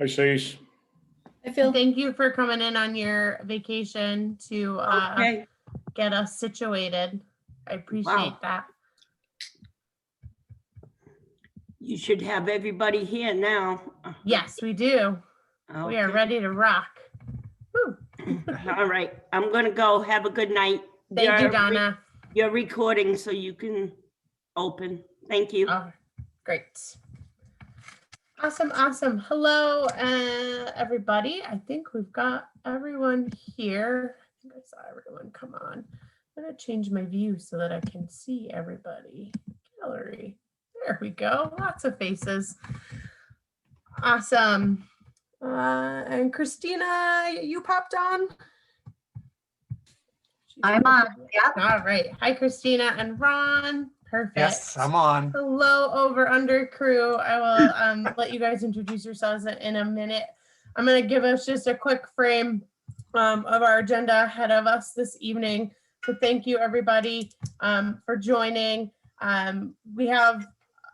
Hi, Cease. I feel Thank you for coming in on your vacation to okay. get us situated. I appreciate Wow. that. You should have everybody here now. Yes, we do. We are Okay. ready to rock. Woo. All right. I'm going to go. Have a good night. Thank you, Donna. You're recording so you can open. Thank you. Oh, great. Awesome. Hello, everybody. I think we've got everyone here. I think I saw everyone come on. I'm going to change my view so that I can see everybody. Gallery. There we go. Lots of faces. Awesome. And Christina, you popped on? I'm on. Yep. All right. Hi, Christina and Ron. Perfect. Yes, I'm on. Hello, over under crew. I will let you guys introduce yourselves in a minute. I'm going to give us just a quick frame of our agenda ahead of us this evening. So thank you, everybody, for joining. We have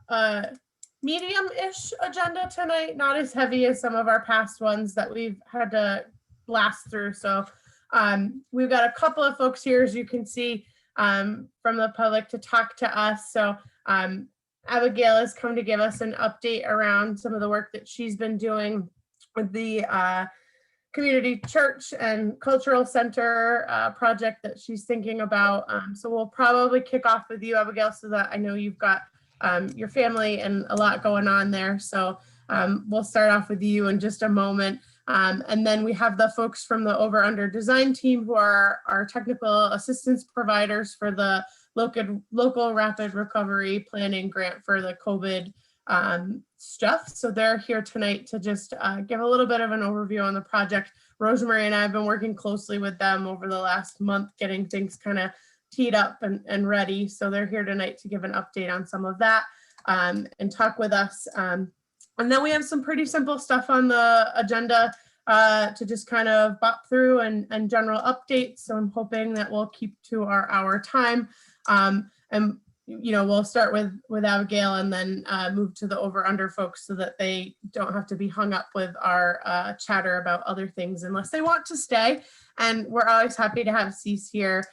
a medium-ish agenda tonight, not as heavy as some of our past ones that we've had to blast through. So we've got a couple of folks here, as you can see, from the public to talk to us. So Abigail has come to give us an update around some of the work that she's been doing with the community church and cultural center project that she's thinking about. So we'll probably kick off with you, Abigail, so that I know you've got your family and a lot going on there. So we'll start off with you in just a moment. And then we have the folks from the Over Under design team who are our technical assistance providers for the local rapid recovery planning grant for the COVID stuff. So they're here tonight to just give a little bit of an overview on the project. Rosemary and I have been working closely with them over the last month, getting things kind of teed up and ready. So they're here tonight to give an update on some of that and talk with us. And then we have some pretty simple stuff on the agenda to just kind of bop through and general updates. So I'm hoping that we'll keep to our hour time. And you know, we'll start with Abigail and then move to the over under folks so that they don't have to be hung up with our chatter about other things unless they want to stay. And we're always happy to have Cease here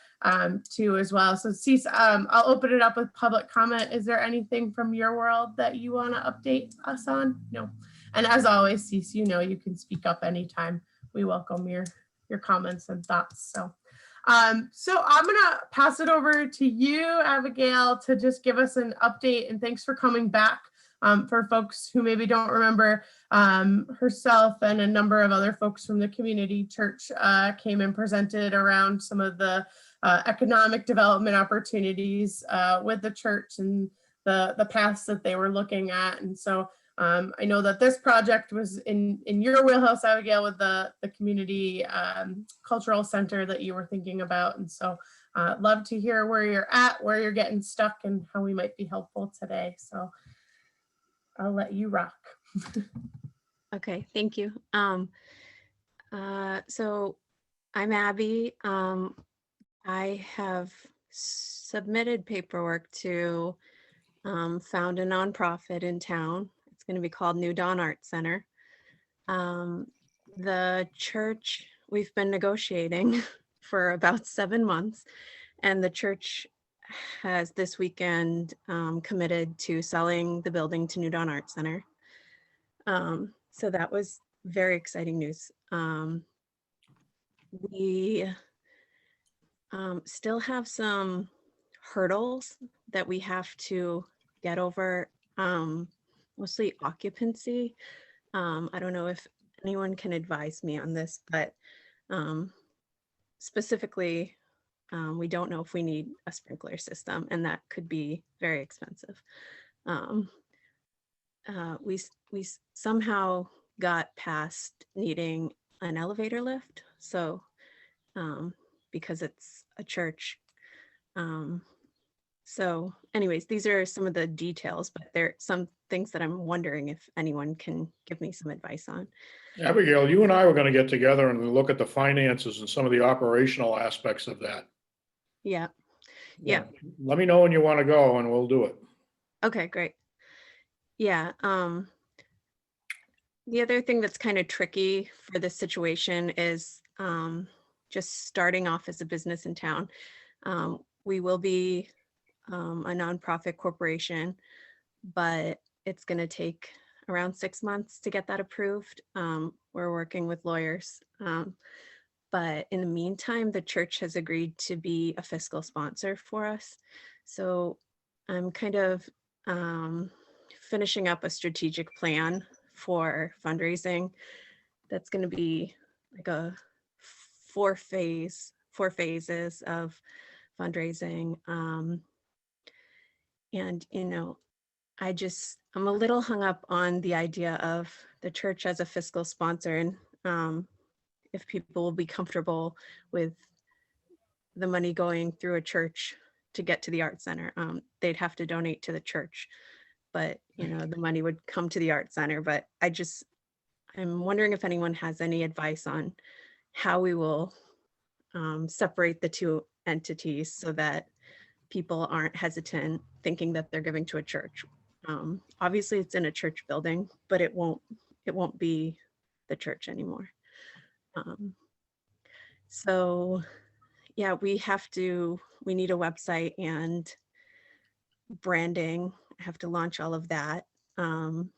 too as well. So Cease, I'll open it up with public comment. Is there anything from your world that you want to update us on? No. And as always, Cease, you know, you can speak up anytime. We welcome your comments and thoughts. So so I'm gonna pass it over to you, Abigail, to just give us an update, and thanks for coming back. For folks who maybe don't remember, herself and a number of other folks from the community church came and presented around some of the economic development opportunities with the church and the paths that they were looking at. And so I know that this project was in your wheelhouse, Abigail, with the community cultural center that you were thinking about. And so love to hear where you're at, where you're getting stuck, and how we might be helpful today. So I'll let you rock. Okay, thank you. So I'm Abby. I have submitted paperwork to found a nonprofit in town. It's going to be called New Dawn Art Center. The church, we've been negotiating for about 7 months, and the church has this weekend committed to selling the building to New Dawn Art Center. So that was very exciting news. We still have some hurdles that we have to get over, mostly occupancy. I don't know if anyone can advise me on this, but specifically, we don't know if we need a sprinkler system, and that could be very expensive. We somehow got past needing an elevator lift, so because it's a church. So anyways, these are some of the details, but there are some things that I'm wondering if anyone can give me some advice on. Abigail, you and I were going to get together and look at the finances and some of the operational aspects of that. Yeah. Let me know when you want to go and we'll do it. Okay, great. Yeah. The other thing that's kind of tricky for this situation is just starting off as a business in town. We will be a nonprofit corporation, but it's going to take around 6 months to get that approved. We're working with lawyers. But in the meantime, the church has agreed to be a fiscal sponsor for us. So I'm kind of finishing up a strategic plan for fundraising. That's going to be like a four phases of fundraising. And, you know, I'm a little hung up on the idea of the church as a fiscal sponsor, and if people will be comfortable with the money going through a church to get to the art center. They'd have to donate to the church, but you know, the money would come to the art center. But I'm wondering if anyone has any advice on how we will separate the two entities so that people aren't hesitant thinking that they're giving to a church. Obviously it's in a church building, but it won't be the church anymore. So yeah, we need a website and branding. I have to launch all of that. And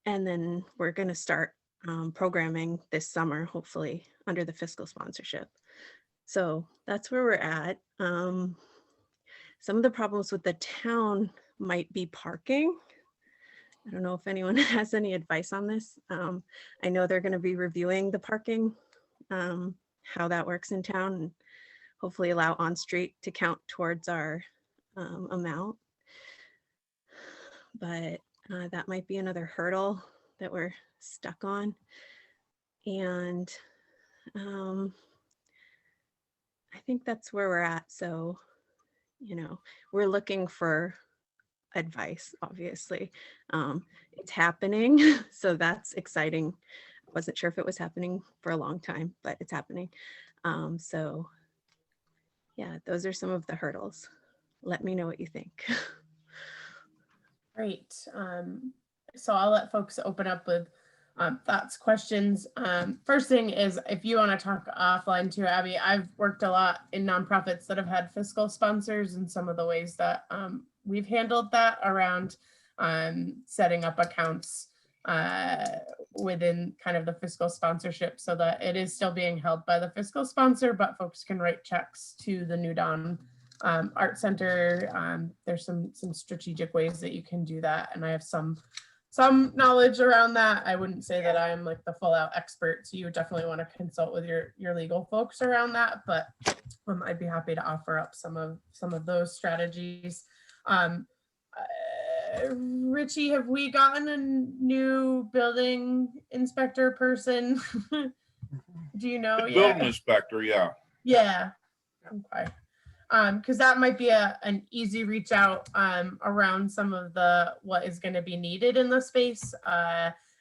then we're going to start programming this summer, hopefully under the fiscal sponsorship. So that's where we're at. Some of the problems with the town might be parking. I don't know if anyone has any advice on this. I know they're going to be reviewing the parking, how that works in town, and hopefully allow on-street to count towards our amount. But that might be another hurdle that we're stuck on. And I think that's where we're at. So, you know, we're looking for advice, obviously. It's happening, so that's exciting. I wasn't sure if it was happening for a long time, but it's happening. So yeah, those are some of the hurdles. Let me know what you think. Great. So I'll let folks open up with thoughts, questions. First thing is, if you want to talk offline too, Abby, I've worked a lot in nonprofits that have had fiscal sponsors, and some of the ways that we've handled that around setting up accounts within kind of the fiscal sponsorship so that it is still being held by the fiscal sponsor, but folks can write checks to the New Dawn Art Center. There's some strategic ways that you can do that, and I have some knowledge around that. I wouldn't say that I'm like the full out expert, so you would definitely want to consult with your legal folks around that, but I'd be happy to offer up some of those strategies. Richie, have we gotten a new building inspector person? Do you know The yet? building inspector, yeah. Yeah. Okay. Because that might be an easy reach out around some of what is going to be needed in the space.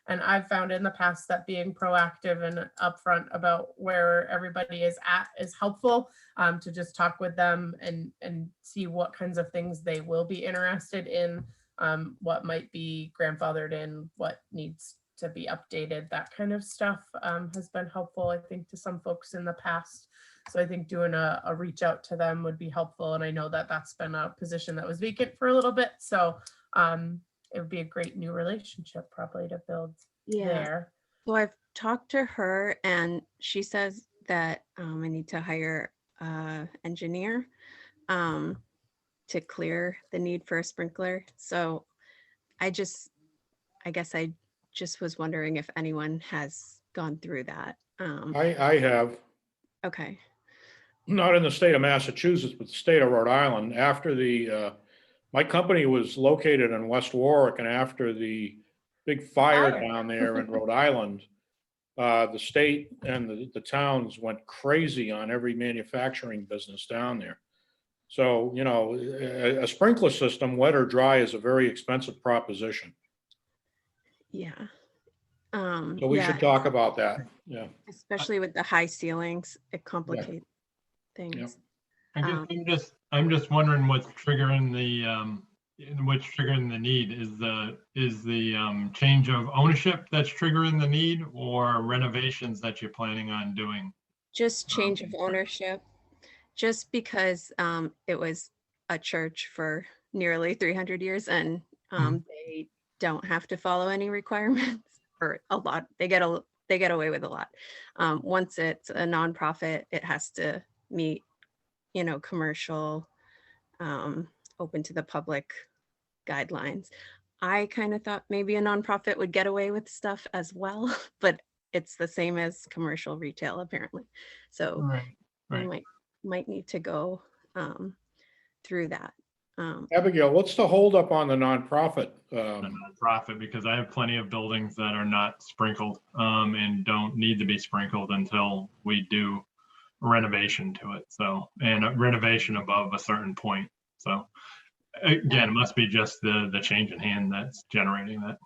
And I've found in the past that being proactive and upfront about where everybody is at is helpful, to just talk with them and see what kinds of things they will be interested in, what might be grandfathered in, what needs to be updated, that kind of stuff has been helpful, I think, to some folks in the past. So I think doing a reach out to them would be helpful. And I know that that's been a position that was vacant for a little bit. So it would be a great new relationship probably to build there. So I've talked to her and she says that I need to hire an engineer to clear the need for a sprinkler. So I guess I just was wondering if anyone has gone through that. I have, Okay. not in the state of Massachusetts, but the state of Rhode Island. After my company was located in West Warwick, and after the big fire down there in Rhode Island, the state and the towns went crazy on every manufacturing business down there. So, you know, a sprinkler system, wet or dry, is a very expensive proposition. Yeah. So we should talk about that. Yeah. Especially with the high ceilings, it complicates things. Yep. I'm just wondering what's triggering the what's triggering the need is the change of ownership that's triggering the need, or renovations that you're planning on doing? Just change of Okay. ownership, just because it was a church for nearly 300 years and they don't have to follow any requirements or a lot. They get away with a lot. Once it's a nonprofit, it has to meet, commercial, open to the public guidelines. I kind of thought maybe a nonprofit would get away with stuff as well, but it's the same as commercial retail apparently. So Right, we right. might need to go through that. Abigail, what's the holdup on the nonprofit? A nonprofit, because I have plenty of buildings that are not sprinkled and don't need to be sprinkled until we do renovation to it. So, and a renovation above a certain point. So again, it must be just the change in hand that's generating that.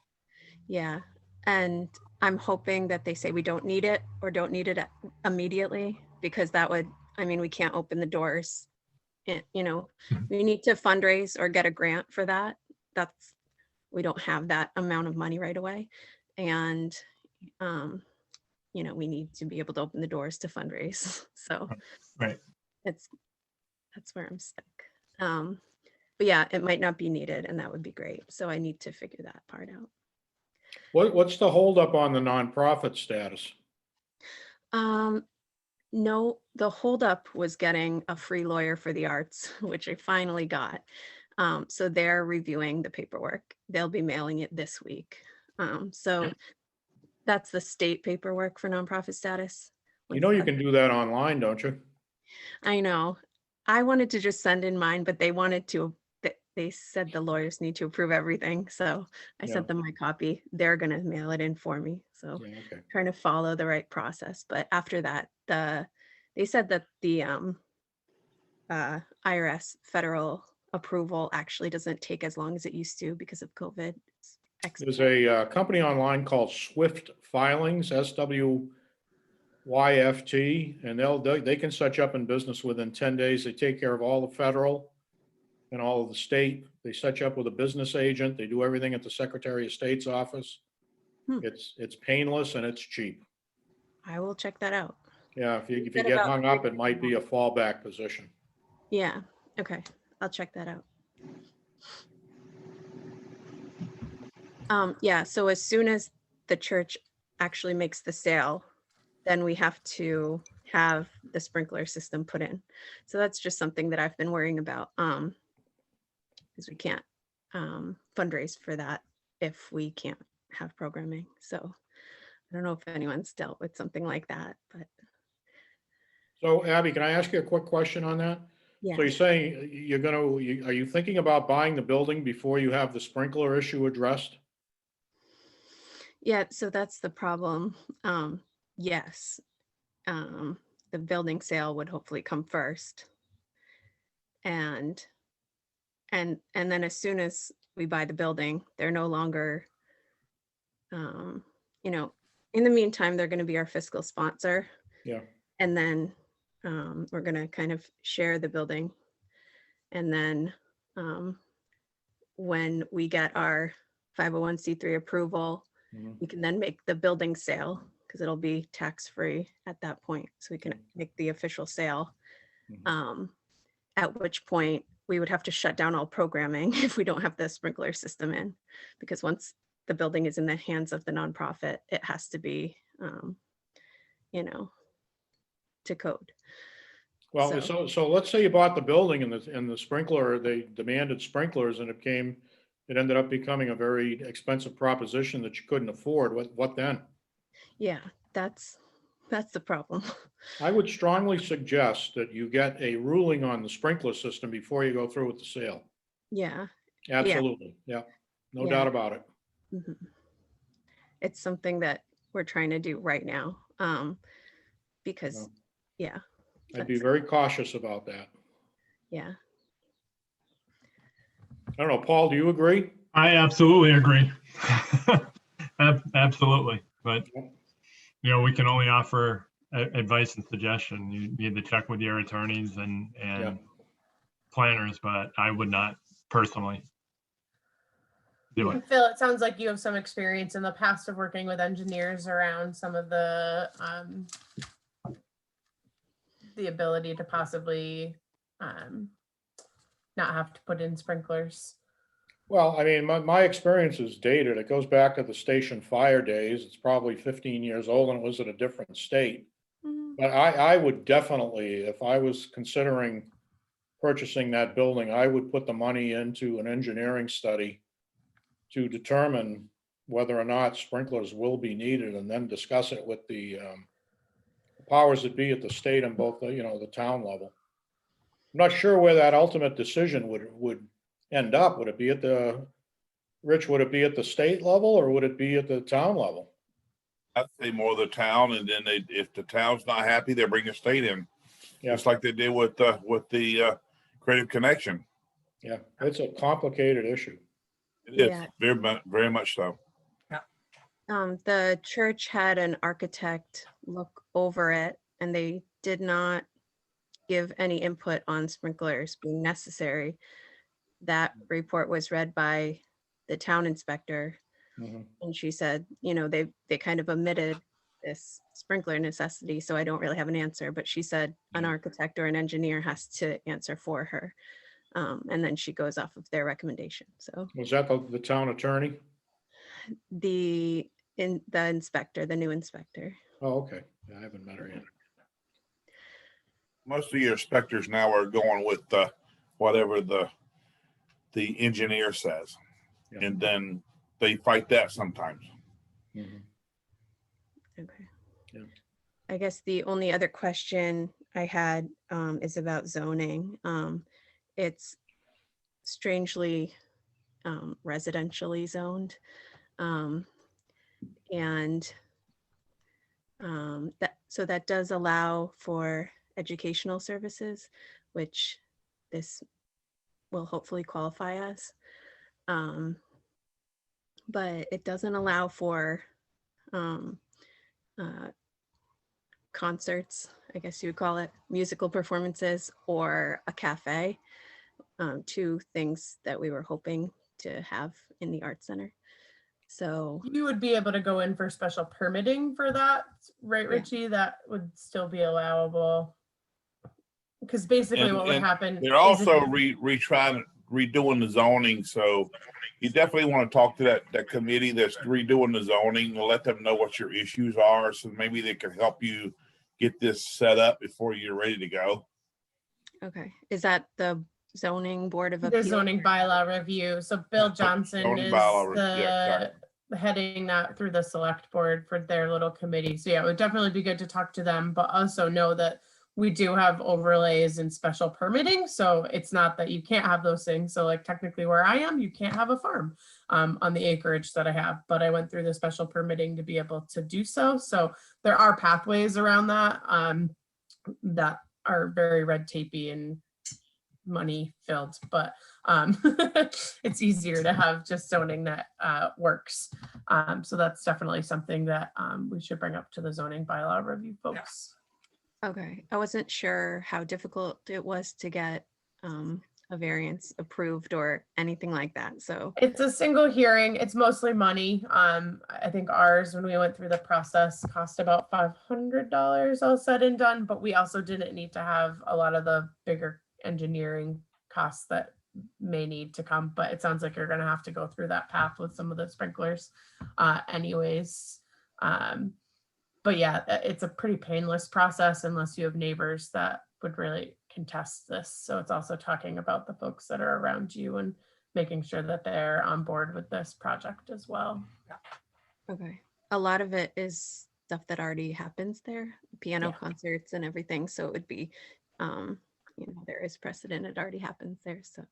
Yeah, and I'm hoping that they say we don't need it or don't need it immediately, because that would, we can't open the doors. We need to fundraise or get a grant for that. We don't have that amount of money right away. And, we need to be able to open the doors to fundraise. So Right. that's where I'm stuck. But yeah, it might not be needed and that would be great. So I need to figure that part out. What's the holdup on the nonprofit status? No, the holdup was getting a free lawyer for the arts, which I finally got. So they're reviewing the paperwork. They'll be mailing it this week. So that's the state paperwork for nonprofit status. You know you can do that online, don't you? I know. I wanted to just send in mine, but they wanted to, they said the lawyers need to approve everything. So I Yeah. sent them my copy. They're going to mail it in for me. So Yeah, okay. trying to follow the right process. But after that, they said that the IRS federal approval actually doesn't take as long as it used to because of COVID. There's a company online called Swift Filings, SWYFT, and they can set you up in business within 10 days. They take care of all the federal and all of the state. They set you up with a business agent. They do everything at the Secretary of State's office. It's painless and it's cheap. I will check that out. Yeah, if you get hung up, it might be a fallback position. Yeah. Okay. I'll check that out. Yeah. So as soon as the church actually makes the sale, then we have to have the sprinkler system put in. So that's just something that I've been worrying about. Because we can't fundraise for that if we can't have programming. So I don't know if anyone's dealt with something like that, but. So Abby, can I ask you a quick question on that? Yeah. So you're saying are you thinking about buying the building before you have the sprinkler issue addressed? Yeah, so that's the problem. Yes. The building sale would hopefully come first. And then as soon as we buy the building, they're no longer, in the meantime, they're going to be our fiscal sponsor. Yeah. And then we're going to kind of share the building. And then when we get our 501c3 approval, we can then make the building sale because it'll be tax-free at that point. So we can make the official sale. At which point we would have to shut down all programming if we don't have the sprinkler system in, because once the building is in the hands of the nonprofit, it has to be, to code. Well, so let's say you bought the building and the sprinkler, they demanded sprinklers and it ended up becoming a very expensive proposition that you couldn't afford. What then? Yeah, that's the problem. I would strongly suggest that you get a ruling on the sprinkler system before you go through with the sale. Yeah. Absolutely. Yeah. No doubt about it. Mm-hmm. It's something that we're trying to do right now. Because I'd be very cautious about that. Yeah. I don't know, Paul, do you agree? I absolutely agree. Absolutely. But, we can only offer advice and suggestion. You need to check with your attorneys and planners, but I would not personally do it. And Phil, it sounds like you have some experience in the past of working with engineers around some of the ability to possibly not have to put in sprinklers. Well, I mean, my experience is dated. It goes back to the station fire days. It's probably 15 years old and it was in a different state. Mhm. But I would definitely, if I was considering purchasing that building, I would put the money into an engineering study to determine whether or not sprinklers will be needed and then discuss it with the powers that be at the state and both, the town level. I'm not sure where that ultimate decision would end up. Would it be at Rich, would it be at the state level or would it be at the town level? I'd say more the town, and then if the town's not happy, they bring the state in, Yeah, just like they did with the Creative Connection. yeah, it's a complicated issue. It is Yeah. very much so. The church had an architect look over it and they did not give any input on sprinklers being necessary. That report was read by the town inspector Mhm. and she said, they kind of omitted this sprinkler necessity, so I don't really have an answer, but she said an architect or an engineer has to answer for her. And then she goes off of their recommendation. So Was that the town attorney? the inspector, the new inspector. Oh, okay. Yeah, I haven't met her yet. Most of your inspectors now are going with whatever the engineer says, Yeah. and then they fight that sometimes. Mhm. Okay. Yeah. I guess the only other question I had is about zoning. It's strangely residentially zoned. And that does allow for educational services, which this will hopefully qualify as. But it doesn't allow for concerts, I guess you would call it, musical performances, or a cafe, two things that we were hoping to have in the Arts Center. So You would be able to go in for special permitting for that, right, Yeah. Richie? That would still be allowable. Because basically what would And happen. They're is if- also redoing the zoning, so you definitely want to talk to that committee that's redoing the zoning and let them know what your issues are, so maybe they can help you get this set up before you're ready to go. okay, is that the zoning board of The appeals? zoning bylaw review. So Bill Johnson Zoning is bylaw review, yeah, the heading that through the select board for their little committee. So yeah, it would definitely be good to talk to them, but also know that we do have overlays and special permitting. So it's not that you can't have those things. So like technically where I am, you can't have a farm on the acreage that I have, but I went through the special permitting to be able to do so. So there are pathways around that that are very red tapey and money filled, but it's easier to have just zoning that works. So that's definitely something that we should bring up to the zoning bylaw review folks. Okay, I wasn't sure how difficult it was to get a variance approved or anything like that, so. It's a single hearing. It's mostly money. I think ours, when we went through the process, cost about $500 all said and done, but we also didn't need to have a lot of the bigger engineering costs that may need to come, but it sounds like you're gonna have to go through that path with some of the sprinklers anyways. But yeah, it's a pretty painless process unless you have neighbors that would really contest this. So it's also talking about the folks that are around you and making sure that they're on board with this project as well. Okay, a lot of it is stuff that already happens there, piano Yeah. concerts and everything, so it would be, there is precedent, it already happens there, so.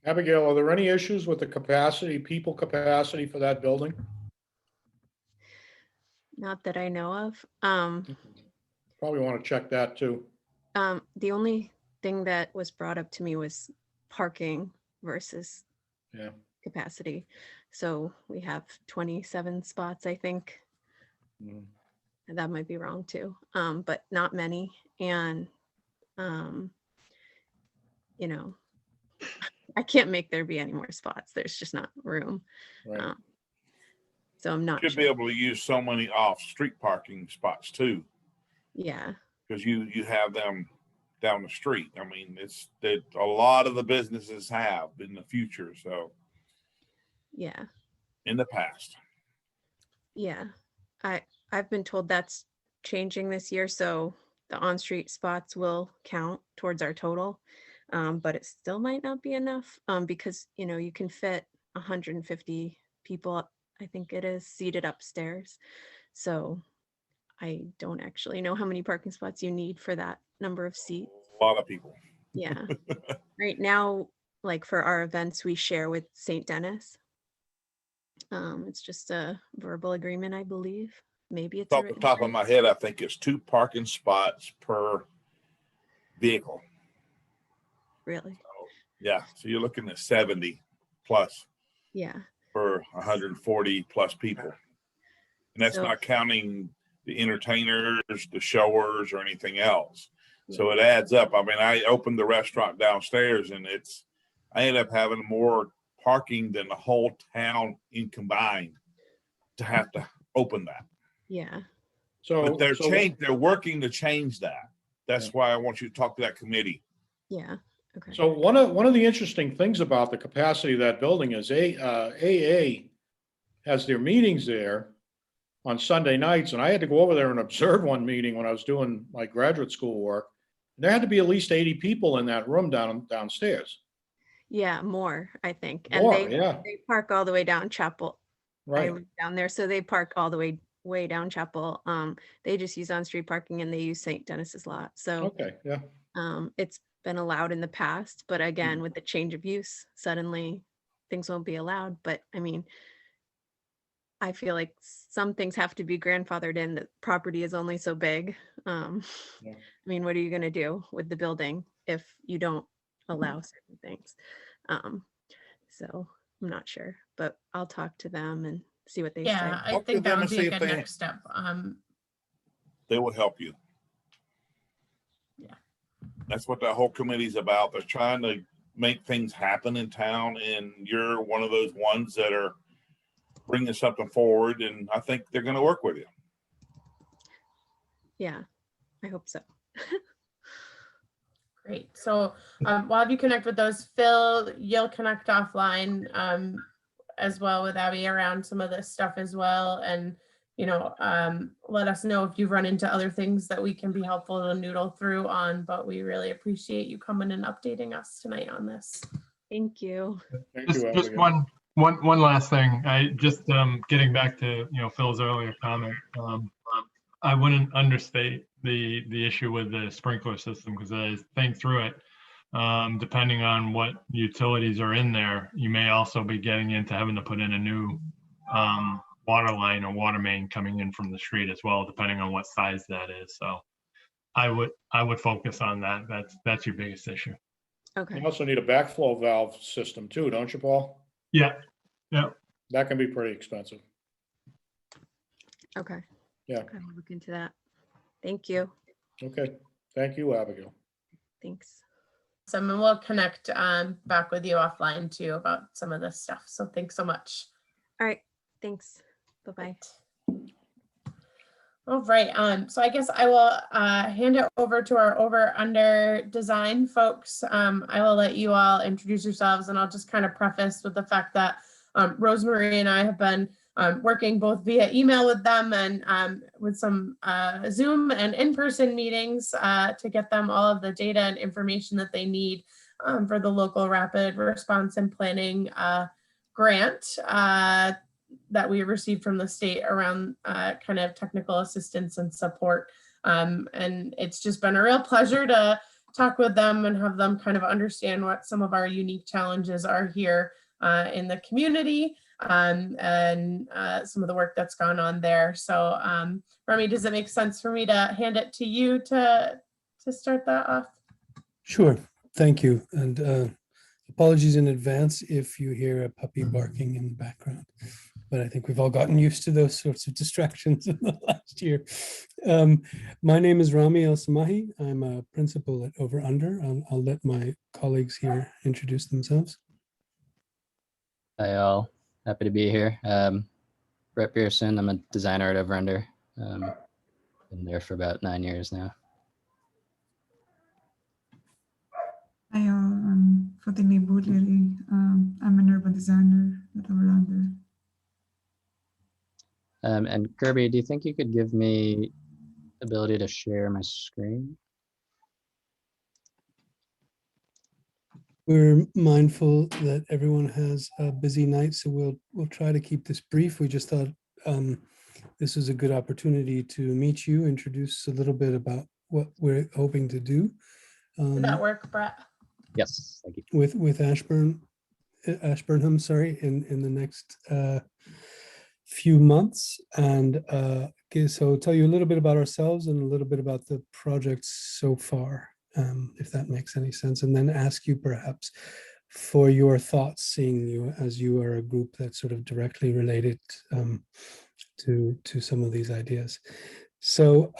Abigail, are there any issues with the people capacity for that building? Not that I know of. Probably want to check that too. The only thing that was brought up to me was parking versus Yeah. capacity. So we have 27 spots, I think. Mhm. And that might be wrong too, but not many. And, I can't make there be any more spots. There's just not room. Right. So I'm not Should be sure. able to use so many off-street parking spots too, Yeah, because you have them down the street. I mean, it's that a lot of the businesses have in the future, so yeah, in the past. yeah. I've been told that's changing this year, so the on-street spots will count towards our total. But it still might not be enough, because, you know, you can fit 150 people, I think it is, seated upstairs. So I don't actually know how many parking spots you need for that number of seats. A lot of people. Yeah. Right now, like for our events, we share with St. Dennis. It's just a verbal agreement, I believe. Maybe it's a Off the written top of agreement. my head, I think it's 2 parking spots per vehicle. Really? Yeah, so you're looking at 70 plus Yeah. for 140 plus people. And that's So- not counting the entertainers, the showers, or anything else. So Yeah. it adds up. I mean, I opened the restaurant downstairs and I ended up having more parking than the whole town in combined to have to open that. Yeah. So, But they're working to change that. That's Yeah. why I want you to talk to that committee. Yeah. Okay. so one of the interesting things about the capacity of that building is AA has their meetings there on Sunday nights, and I had to go over there and observe one meeting when I was doing my graduate school work. There had to be at least 80 people in that room downstairs. Yeah, more, I think. And More, they yeah, park all the way down Chapel. I right. live down there, so they park all the way down Chapel. They just use on-street parking and they use St. Dennis's lot. So Okay, yeah. it's been allowed in the past, but Mm-hmm. again, with the change of use, suddenly things won't be allowed. But I mean, I feel like some things have to be grandfathered in. The property is only so big. Yeah. I mean, what are you going to do with the building if you don't allow certain things? So I'm not sure, but I'll talk to them and see what they Yeah, say. I Talk to think that them would and be see a if good they- next step. They will help you. Yeah. That's what the whole committee's about. They're trying to make things happen in town, and you're one of those ones that are bringing something forward, and I think they're going to work with you. Yeah, I hope so. Great. So we'll have you connect with those. Phil, you'll connect offline as well with Abby around some of this stuff as well. And, you know, let us know if you've run into other things that we can be helpful to noodle through on, but we really appreciate you coming and updating us tonight on this. Thank you. Thank you, Just Abigail. one last thing. I just getting back to Phil's earlier comment. I wouldn't understate the issue with the sprinkler system, because as I think through it, depending on what utilities are in there, you may also be getting into having to put in a new water line or water main coming in from the street as well, depending on what size that is. So I would focus on that. That's your biggest issue. Okay. You also need a backflow valve system too, don't you, Paul? Yeah. That can be pretty expensive. Okay. Yeah. I'll look into that. Thank you. Okay, thank you, Abigail. Thanks. So and we'll connect back with you offline too about some of this stuff. So thanks so much. All right. Thanks. Bye-bye. All right, so I guess I will hand it over to our over/under design folks. I will let you all introduce yourselves, and I'll just kind of preface with the fact that Rosemary and I have been working both via email with them and with some Zoom and in-person meetings to get them all of the data and information that they need for the local rapid response and planning grant that we received from the state around kind of technical assistance and support. And it's just been a real pleasure to talk with them and have them kind of understand what some of our unique challenges are here in the community and some of the work that's gone on there. So Remy, does it make sense for me to hand it to you to start that off? Sure, thank you. And apologies in advance if you hear a puppy barking in the background, but I think we've all gotten used to those sorts of distractions in the last year. My name is Rami El Samahi. I'm a principal at Over Under. I'll let my colleagues here introduce themselves. Hi all, happy to be here. Brett Pearson, I'm a designer at Over Under. Been there for about 9 years now. Hi all, I'm Fatini Boudleri. I'm an urban designer at Over Under. And Kirby, do you think you could give me ability to share my screen? We're mindful that everyone has a busy night, so we'll try to keep this brief. We just thought this is a good opportunity to meet you, introduce a little bit about what we're hoping to do Did that work, Brett? Yes, thank you. with Ashburnham, sorry, in the next few months. And okay, so tell you a little bit about ourselves and a little bit about the project so far, if that makes any sense, and then ask you perhaps for your thoughts, seeing you as you are a group that's sort of directly related to some of these ideas. So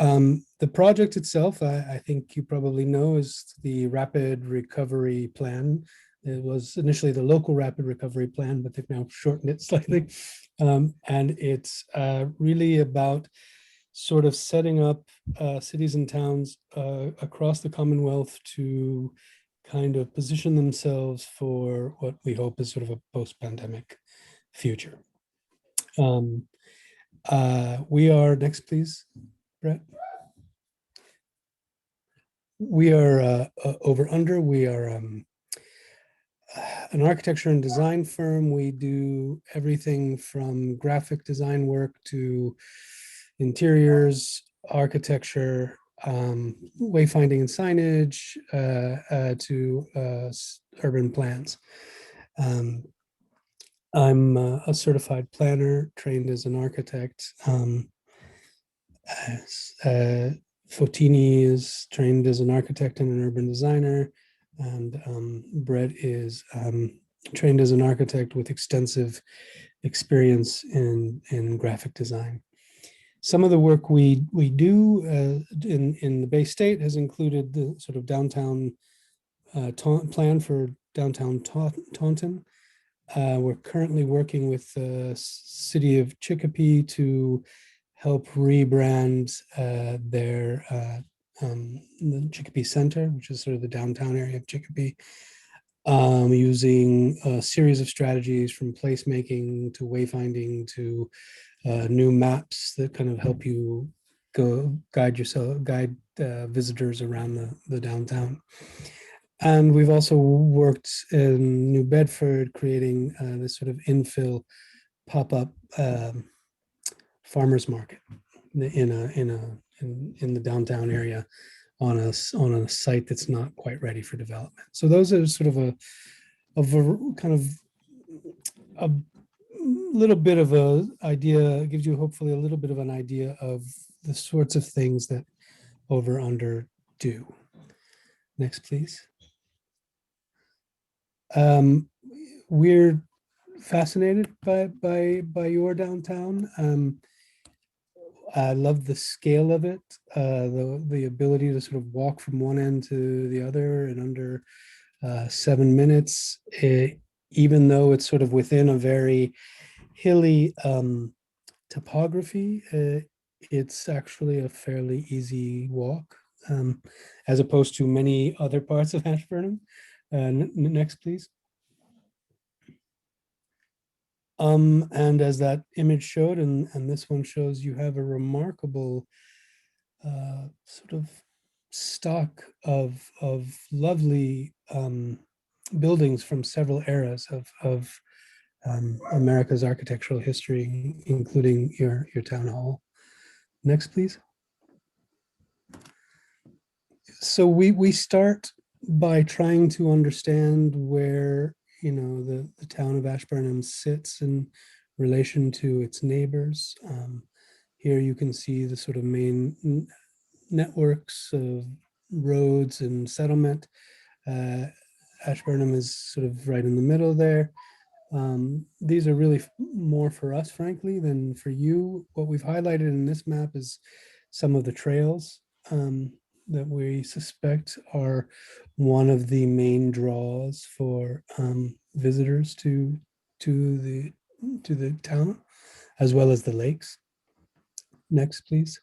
the project itself, I think you probably know, is the Rapid Recovery Plan. It was initially the local Rapid Recovery Plan, but they've now shortened it slightly. And it's really about sort of setting up cities and towns across the Commonwealth to kind of position themselves for what we hope is sort of a post-pandemic future. We are, next please, Brett. We are Over Under. We are an architecture and design firm. We do everything from graphic design work to interiors, architecture, wayfinding and signage, to urban plans. I'm a certified planner, trained as an architect. Fotini is trained as an architect and an urban designer, and Brett is trained as an architect with extensive experience in graphic design. Some of the work we do in the Bay State has included the sort of downtown plan for downtown Taunton. We're currently working with the city of Chicopee to help rebrand the Chicopee Center, which is sort of the downtown area of Chicopee, using a series of strategies from placemaking to wayfinding to new maps that kind of help you guide visitors around the downtown. And we've also worked in New Bedford, creating this sort of infill pop-up farmers market in the downtown area on a site that's not quite ready for development. So those are sort of a kind of a little bit of a idea, gives you hopefully a little bit of an idea of the sorts of things that Over Under do. Next, please. We're fascinated by your downtown. I love the scale of it, the ability to sort of walk from one end to the other in under 7 minutes, even though it's sort of within a very hilly topography. It's actually a fairly easy walk, as opposed to many other parts of Ashburnham. Next, please. And as that image showed, and this one shows, you have a remarkable sort of stock of lovely buildings from several eras of America's architectural history, including your town hall. Next, please. So we start by trying to understand where the town of Ashburnham sits in relation to its neighbors. Here you can see the sort of main networks of roads and settlement. Ashburnham is sort of right in the middle there. These are really more for us, frankly, than for you. What we've highlighted in this map is some of the trails that we suspect are one of the main draws for visitors to the town, as well as the lakes. Next, please.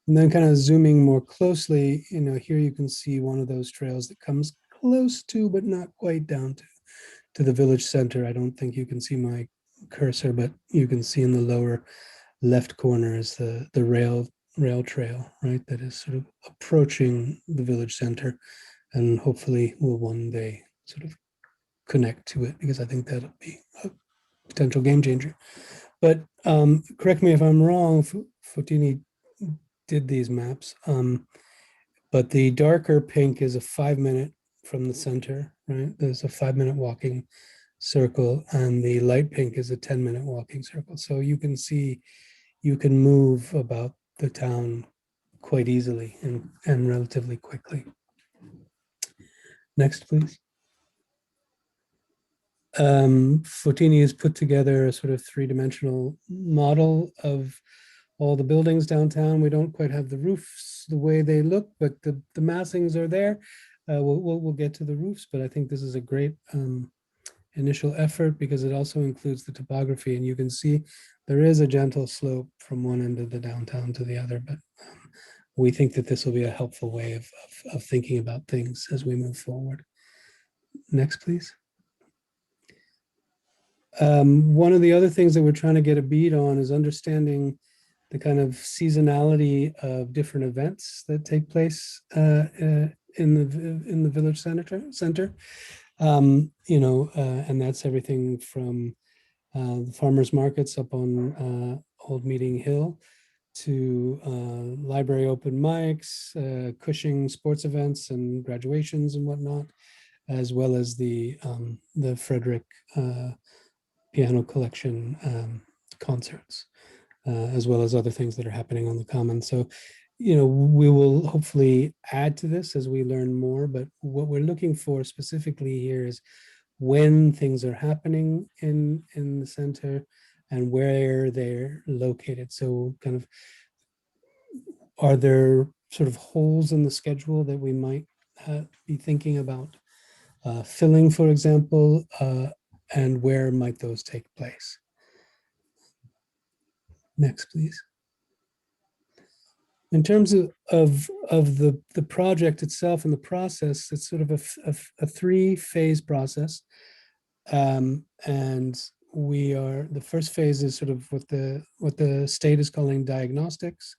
And then kind of zooming more closely, here you can see one of those trails that comes close to, but not quite down to the village center. I don't think you can see my cursor, but you can see in the lower left corner is the rail trail, right? That is sort of approaching the village center, and hopefully will one day sort of connect to it, because I think that'll be a potential game changer. But correct me if I'm wrong, Fotini did these maps, but the darker pink is a 5-minute from the center, right? There's a 5-minute walking circle, and the light pink is a 10-minute walking circle. So you can see, you can move about the town quite easily and relatively quickly. Next, please. Fotini has put together a sort of 3-dimensional model of all the buildings downtown. We don't quite have the roofs the way they look, but the massings are there. We'll get to the roofs, but I think this is a great initial effort, because it also includes the topography, and you can see there is a gentle slope from one end of the downtown to the other, but we think that this will be a helpful way of thinking about things as we move forward. Next, please. One of the other things that we're trying to get a beat on is understanding the kind of seasonality of different events that take place in the village center. And that's everything from the farmers markets up on Old Meeting Hill to library open mics, Cushing sports events and graduations and whatnot, as well as the Frederick piano collection concerts, as well as other things that are happening on the common. So, we will hopefully add to this as we learn more, but what we're looking for specifically here is when things are happening in the center and where they're located. So kind of, are there sort of holes in the schedule that we might be thinking about filling, for example, and where might those take place? Next, please. In terms of the project itself and the process, it's sort of a 3-phase process. And the first phase is sort of what the state is calling diagnostics.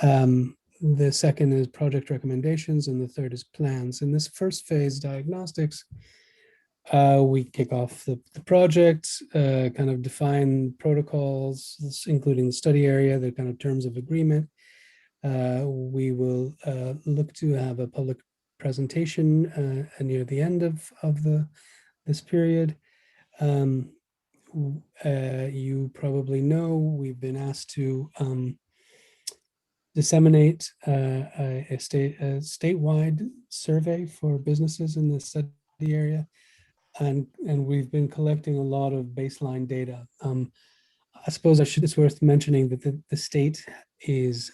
The second is project recommendations, and the third is plans. In this first phase, diagnostics, we kick off the project, kind of define protocols, including the study area, the kind of terms of agreement. We will look to have a public presentation near the end of this period. You probably know we've been asked to disseminate a statewide survey for businesses in the study area, and we've been collecting a lot of baseline data. I suppose it's worth mentioning that the state is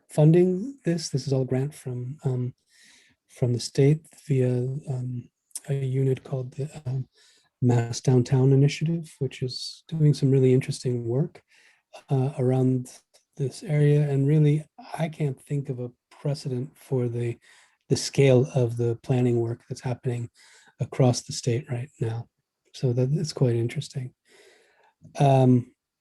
funding this. This is all grant from the state via a unit called the Mass Downtown Initiative, which is doing some really interesting work around this area. And really, I can't think of a precedent for the scale of the planning work that's happening across the state right now. So that's quite interesting.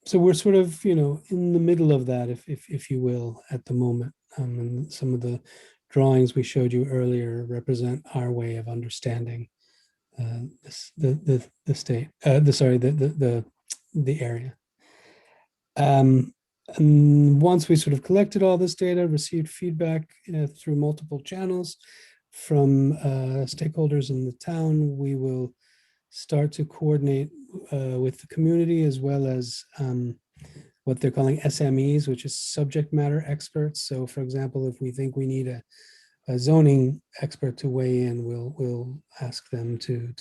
So we're sort of, in the middle of that, if you will, at the moment. And some of the drawings we showed you earlier represent our way of understanding the state, the area. And once we sort of collected all this data, received feedback through multiple channels from stakeholders in the town, we will start to coordinate with the community, as well as what they're calling SMEs, which is subject matter experts. So for example, if we think we need a zoning expert to weigh in, we'll ask them to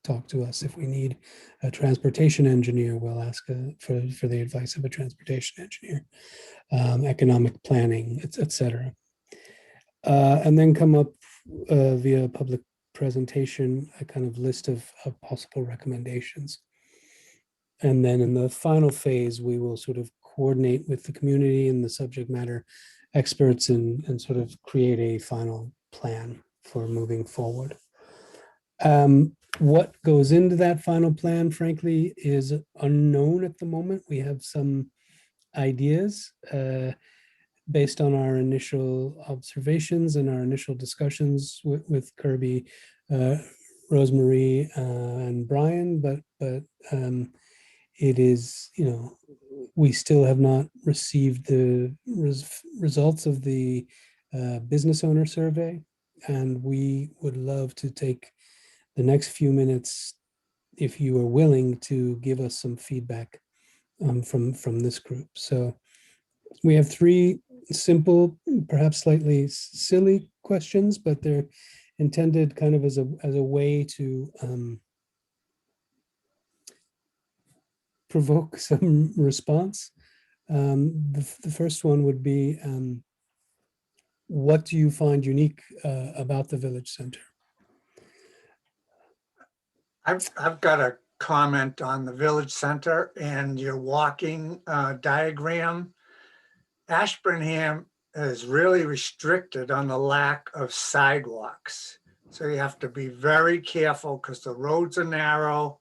talk to us. If we need a transportation engineer, we'll ask for the advice of a transportation engineer, economic planning, et cetera. And then come up via public presentation, a kind of list of possible recommendations. And then in the final phase, we will sort of coordinate with the community and the subject matter experts and sort of create a final plan for moving forward. What goes into that final plan, frankly, is unknown at the moment. We have some ideas based on our initial observations and our initial discussions with Kirby, Rosemary, and Brian, but it is, we still have not received the results of the business owner survey, and we would love to take the next few minutes, if you are willing, to give us some feedback from this group. So we have 3 simple, perhaps slightly silly questions, but they're intended kind of as a way to provoke some response. The first one would be, what do you find unique about the village center? I've got a comment on the village center and your walking diagram. Ashburnham is really restricted on the lack of sidewalks. So you have to be very careful because the roads are narrow.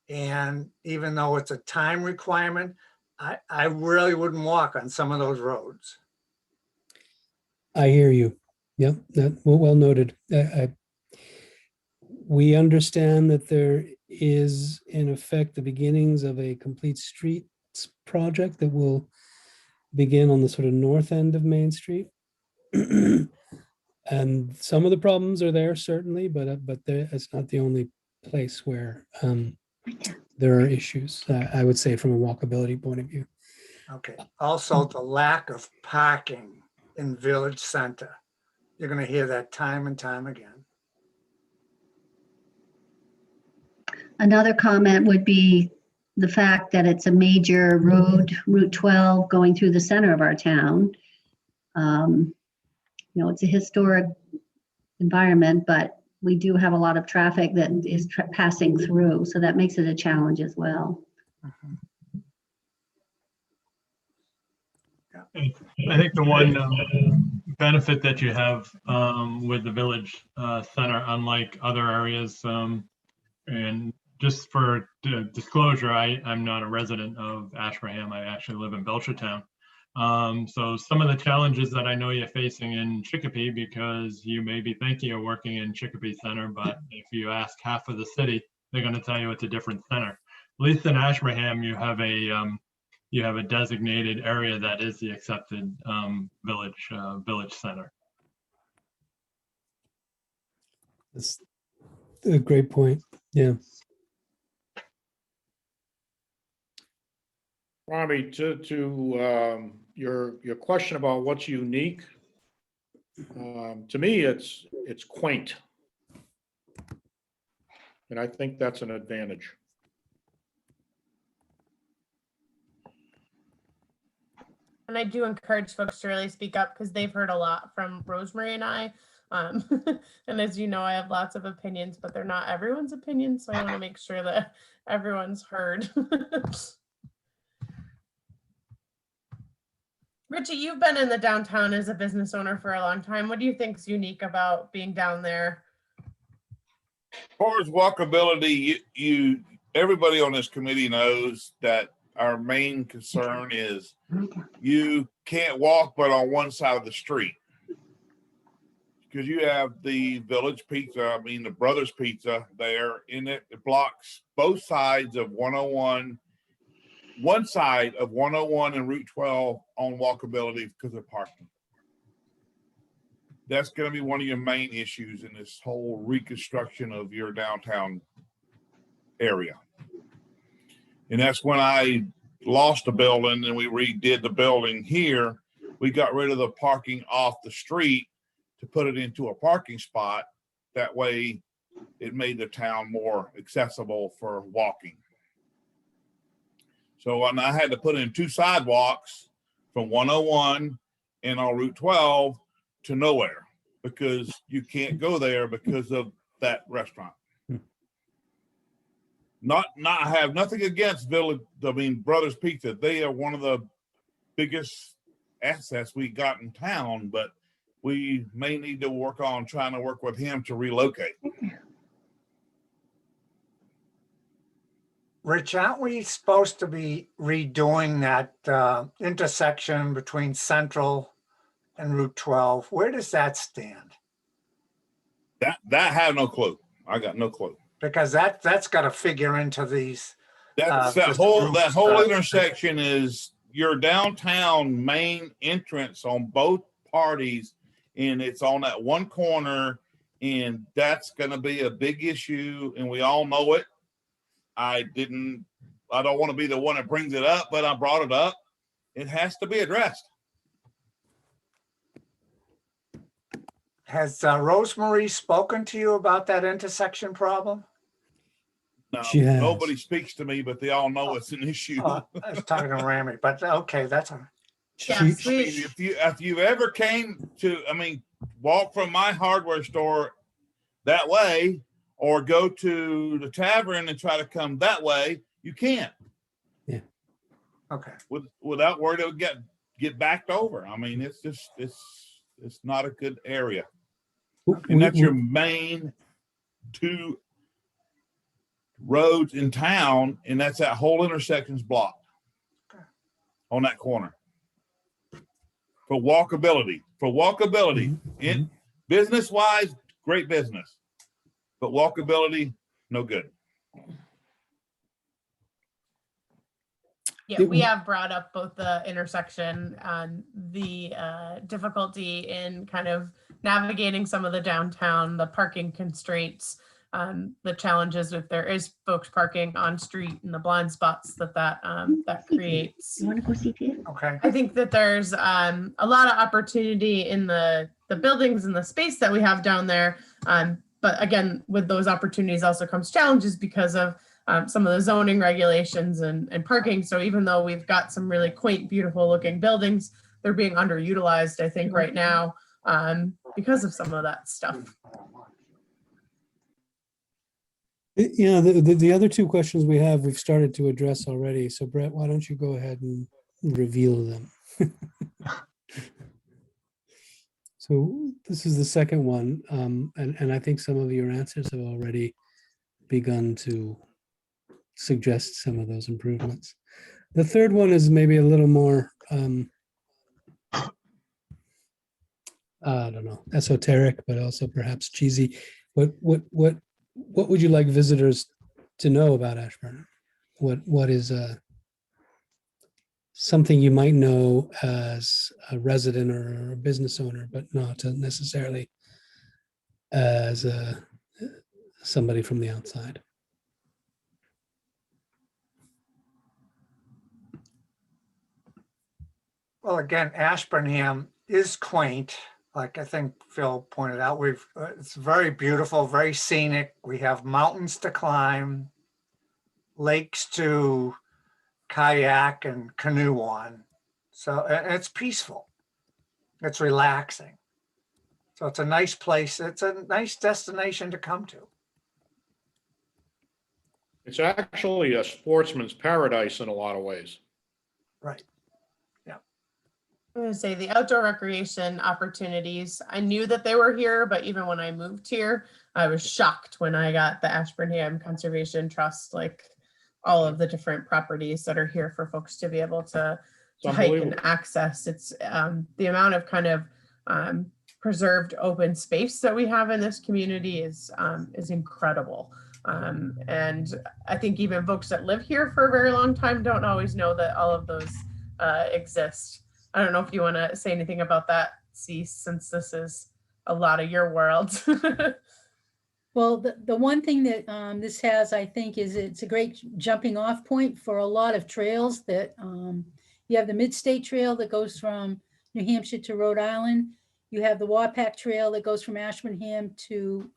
And even though it's a time requirement, I really wouldn't walk on some of those roads. I hear you. Yep, well noted. We understand that there is, in effect, the beginnings of a complete streets project that will begin on the sort of north end of Main Street. And some of the problems are there, certainly, but it's not the only place where there are issues, I would say, from a walkability point of view. Okay. Also, the lack of parking in village center. You're going to hear that time and time again. Another comment would be the fact that it's a major road, Route 12, going through the center of our town. It's a historic environment, but we do have a lot of traffic that is passing through, so that makes it a challenge as well. I think the one benefit that you have with the village center, unlike other areas, and just for disclosure, I'm not a resident of Ashburnham. I actually live in Belchertown. So some of the challenges that I know you're facing in Chicopee, because you may be thinking you're working in Chicopee Center, but if you ask half of the city, they're going to tell you it's a different center. At least in Ashburnham, you have a designated area that is the accepted village center. That's a great point. Yeah. Robbie, to your question about what's unique, to me, it's quaint. And I think that's an advantage. And I do encourage folks to really speak up because they've heard a lot from Rosemary and I. And as you know, I have lots of opinions, but they're not everyone's opinions. So I want to make sure that everyone's heard. Richie, you've been in the downtown as a business owner for a long time. What do you think is unique about being down there? As far as walkability, everybody on this committee knows that our main concern is you can't walk but on one side of the street. Because you have the Village Pizza, the Brothers Pizza there in it. It blocks both sides of 101, one side of 101 and Route 12 on walkability because of parking. That's going to be one of your main issues in this whole reconstruction of your downtown area. And that's when I lost the building and we redid the building here. We got rid of the parking off the street to put it into a parking spot. That way it made the town more accessible for walking. So and I had to put in 2 sidewalks from 101 and on Route 12 to nowhere because you can't go there because of that restaurant. I have nothing against Brothers Pizza. They are one of the biggest assets we got in town, but we may need to work on trying to work with him to relocate. Rich, aren't we supposed to be redoing that intersection between Central and Route 12? Where does that stand? That I have no clue. I got no clue. Because that's got to figure into these. That this whole group intersection is your downtown main entrance on both parties, and it's on that one corner, and that's going to be a big issue, and we all know it. I don't want to be the one that brings it up, but I brought it up. It has to be addressed. Has Rosemary spoken to you about that intersection problem? No, She has. nobody speaks to me, but they all know it's an issue. I was talking to Rami, but okay, that's all right. Yes, She- we- If you ever came to, walk from my hardware store that way or go to the tavern and try to come that way, you can't Okay. without worry to get backed over. It's just, it's not a good area. And that's your main 2 roads in town, and that's that whole intersection's blocked on that corner for walkability. In business wise, great business, but walkability, no good. Yeah, we have brought up both the intersection and the difficulty in kind of navigating some of the downtown, the parking constraints, the challenges if there is folks parking on street and the blind spots that creates. You want to go see Tia? Okay. I think that there's a lot of opportunity in the buildings and the space that we have down there. But again, with those opportunities also comes challenges because of some of the zoning regulations and parking. So even though we've got some really quaint, beautiful looking buildings, they're being underutilized, I think, right now because of some of that stuff. Yeah, the other 2 questions we've started to address already. So Brett, why don't you go ahead and reveal them? So this is the second one. And I think some of your answers have already begun to suggest some of those improvements. The third one is maybe a little more, I don't know, esoteric, but also perhaps cheesy. What would you like visitors to know about Ashburnham? What is something you might know as a resident or a business owner, but not necessarily as somebody from the outside? Well, again, Ashburnham is quaint. Like I think Phil pointed out, it's very beautiful, very scenic. We have mountains to climb, lakes to kayak and canoe on. So and it's peaceful. It's relaxing. So it's a nice place. It's a nice destination to come to. It's actually a sportsman's paradise in a lot of ways. Right. I'm going to say the outdoor recreation opportunities. I knew that they were here, but even when I moved here, I was shocked when I got the Ashburnham Conservation Trust, like all of the different properties that are here for folks to be able to hike and access. It's the amount of kind of preserved open space that we have in this community is incredible. And I think even folks that live here for a very long time don't always know that all of those exist. I don't know if you want to say anything about that, Cease, since this is a lot of your world. Well, the one thing that this has, I think, is it's a great jumping off point for a lot of trails that you have the Mid-State Trail that goes from New Hampshire to Rhode Island. You have the Wapak Trail that goes from Ashburnham to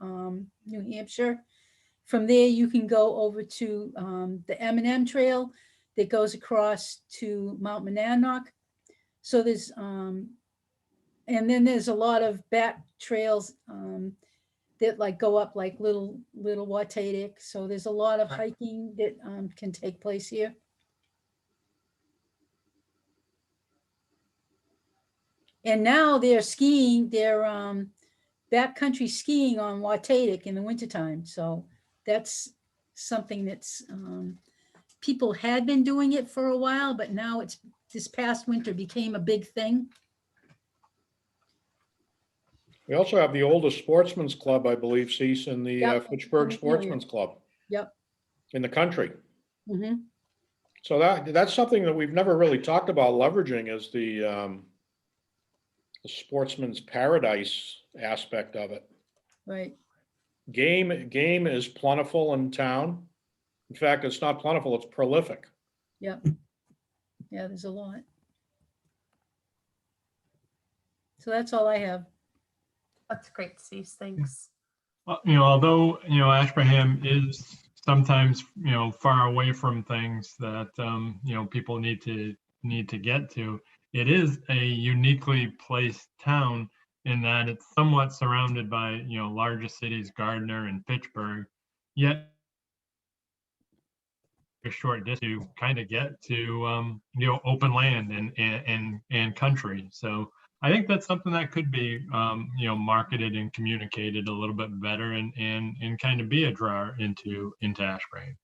New Hampshire. From there, you can go over to the M&M Trail that goes across to Mount Monadnock. So there's, and then there's a lot of back trails that like go up like little Watatic. So there's a lot of hiking that can take place here. And now they're skiing, they're backcountry skiing on Watatic in the wintertime. So that's something that's, people had been doing it for a while, but now it's, this past winter became a big thing. We also have the oldest sportsman's club, I believe, Cease, in the Yep. Fitchburg Sportsman's Club Yep. in the country. Mm-hmm. So that's something that we've never really talked about leveraging, is the sportsman's paradise aspect of it. Right. Game is plentiful in town. In fact, it's not plentiful, it's prolific. Yep. Yeah, there's a lot. So that's all I have. That's great, Cease. Thanks. Well, although, Ashburnham is sometimes, far away from things that, people need to get to, it is a uniquely placed town in that it's somewhat surrounded by, larger cities, Gardner and Fitchburg, yet a short distance to kind of get to, open land and country. So I think that's something that could be, marketed and communicated a little bit better and kind of be a draw into Ashburnham.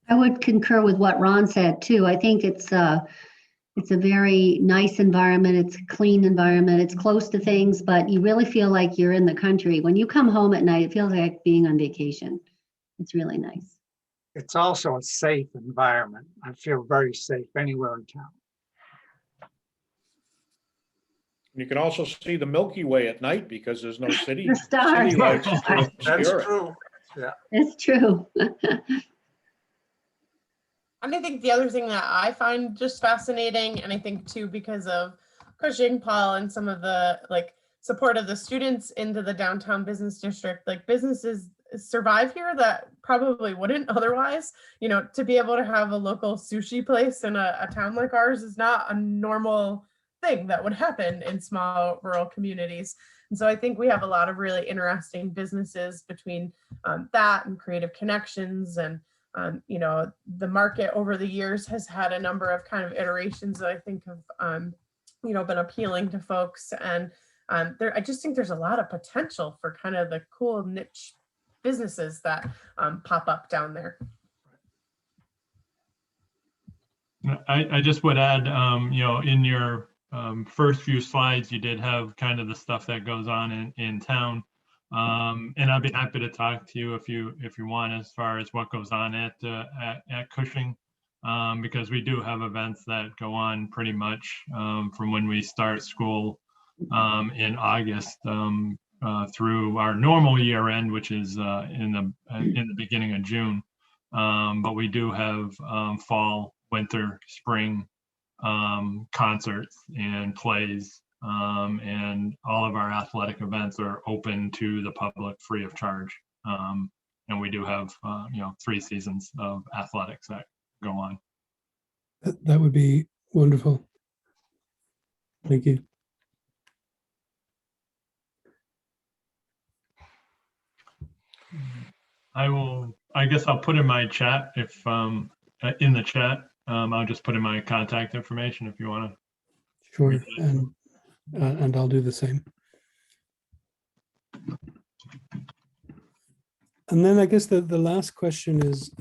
I would concur with what Ron said too. I think it's a very nice environment. It's a clean environment. It's close to things, but you really feel like you're in the country. When you come home at night, it feels like being on vacation. It's really nice. It's also a safe environment. I feel very safe anywhere in town. You can also see the Milky Way at night because there's no city. The stars. City lights to That's obscure it. true. Yeah. It's true. And I think the other thing that I find just fascinating, and I think too because of Cushing, Paul, and some of the support of the students into the downtown business district, businesses survive here that probably wouldn't otherwise. To be able to have a local sushi place in a town like ours is not a normal thing that would happen in small rural communities. And so I think we have a lot of really interesting businesses between that and Creative Connections, and the market over the years has had a number of kind of iterations that I think have been appealing to folks. And I just think there's a lot of potential for kind of the cool niche businesses that pop up down there. I just would add, in your first few slides, you did have kind of the stuff that goes on in town. And I'd be happy to talk to you if you want, as far as what goes on at Cushing, because we do have events that go on pretty much from when we start school in August through our normal year end, which is in the beginning of June. But we do have fall, winter, spring concerts and plays. And all of our athletic events are open to the public free of charge. And we do have, 3 seasons of athletics that go on. That would be wonderful. Thank you. I guess I'll put in my chat if, in the chat, I'll just put in my contact information if you want to. Sure. And I'll do the same. And then I guess the last question is,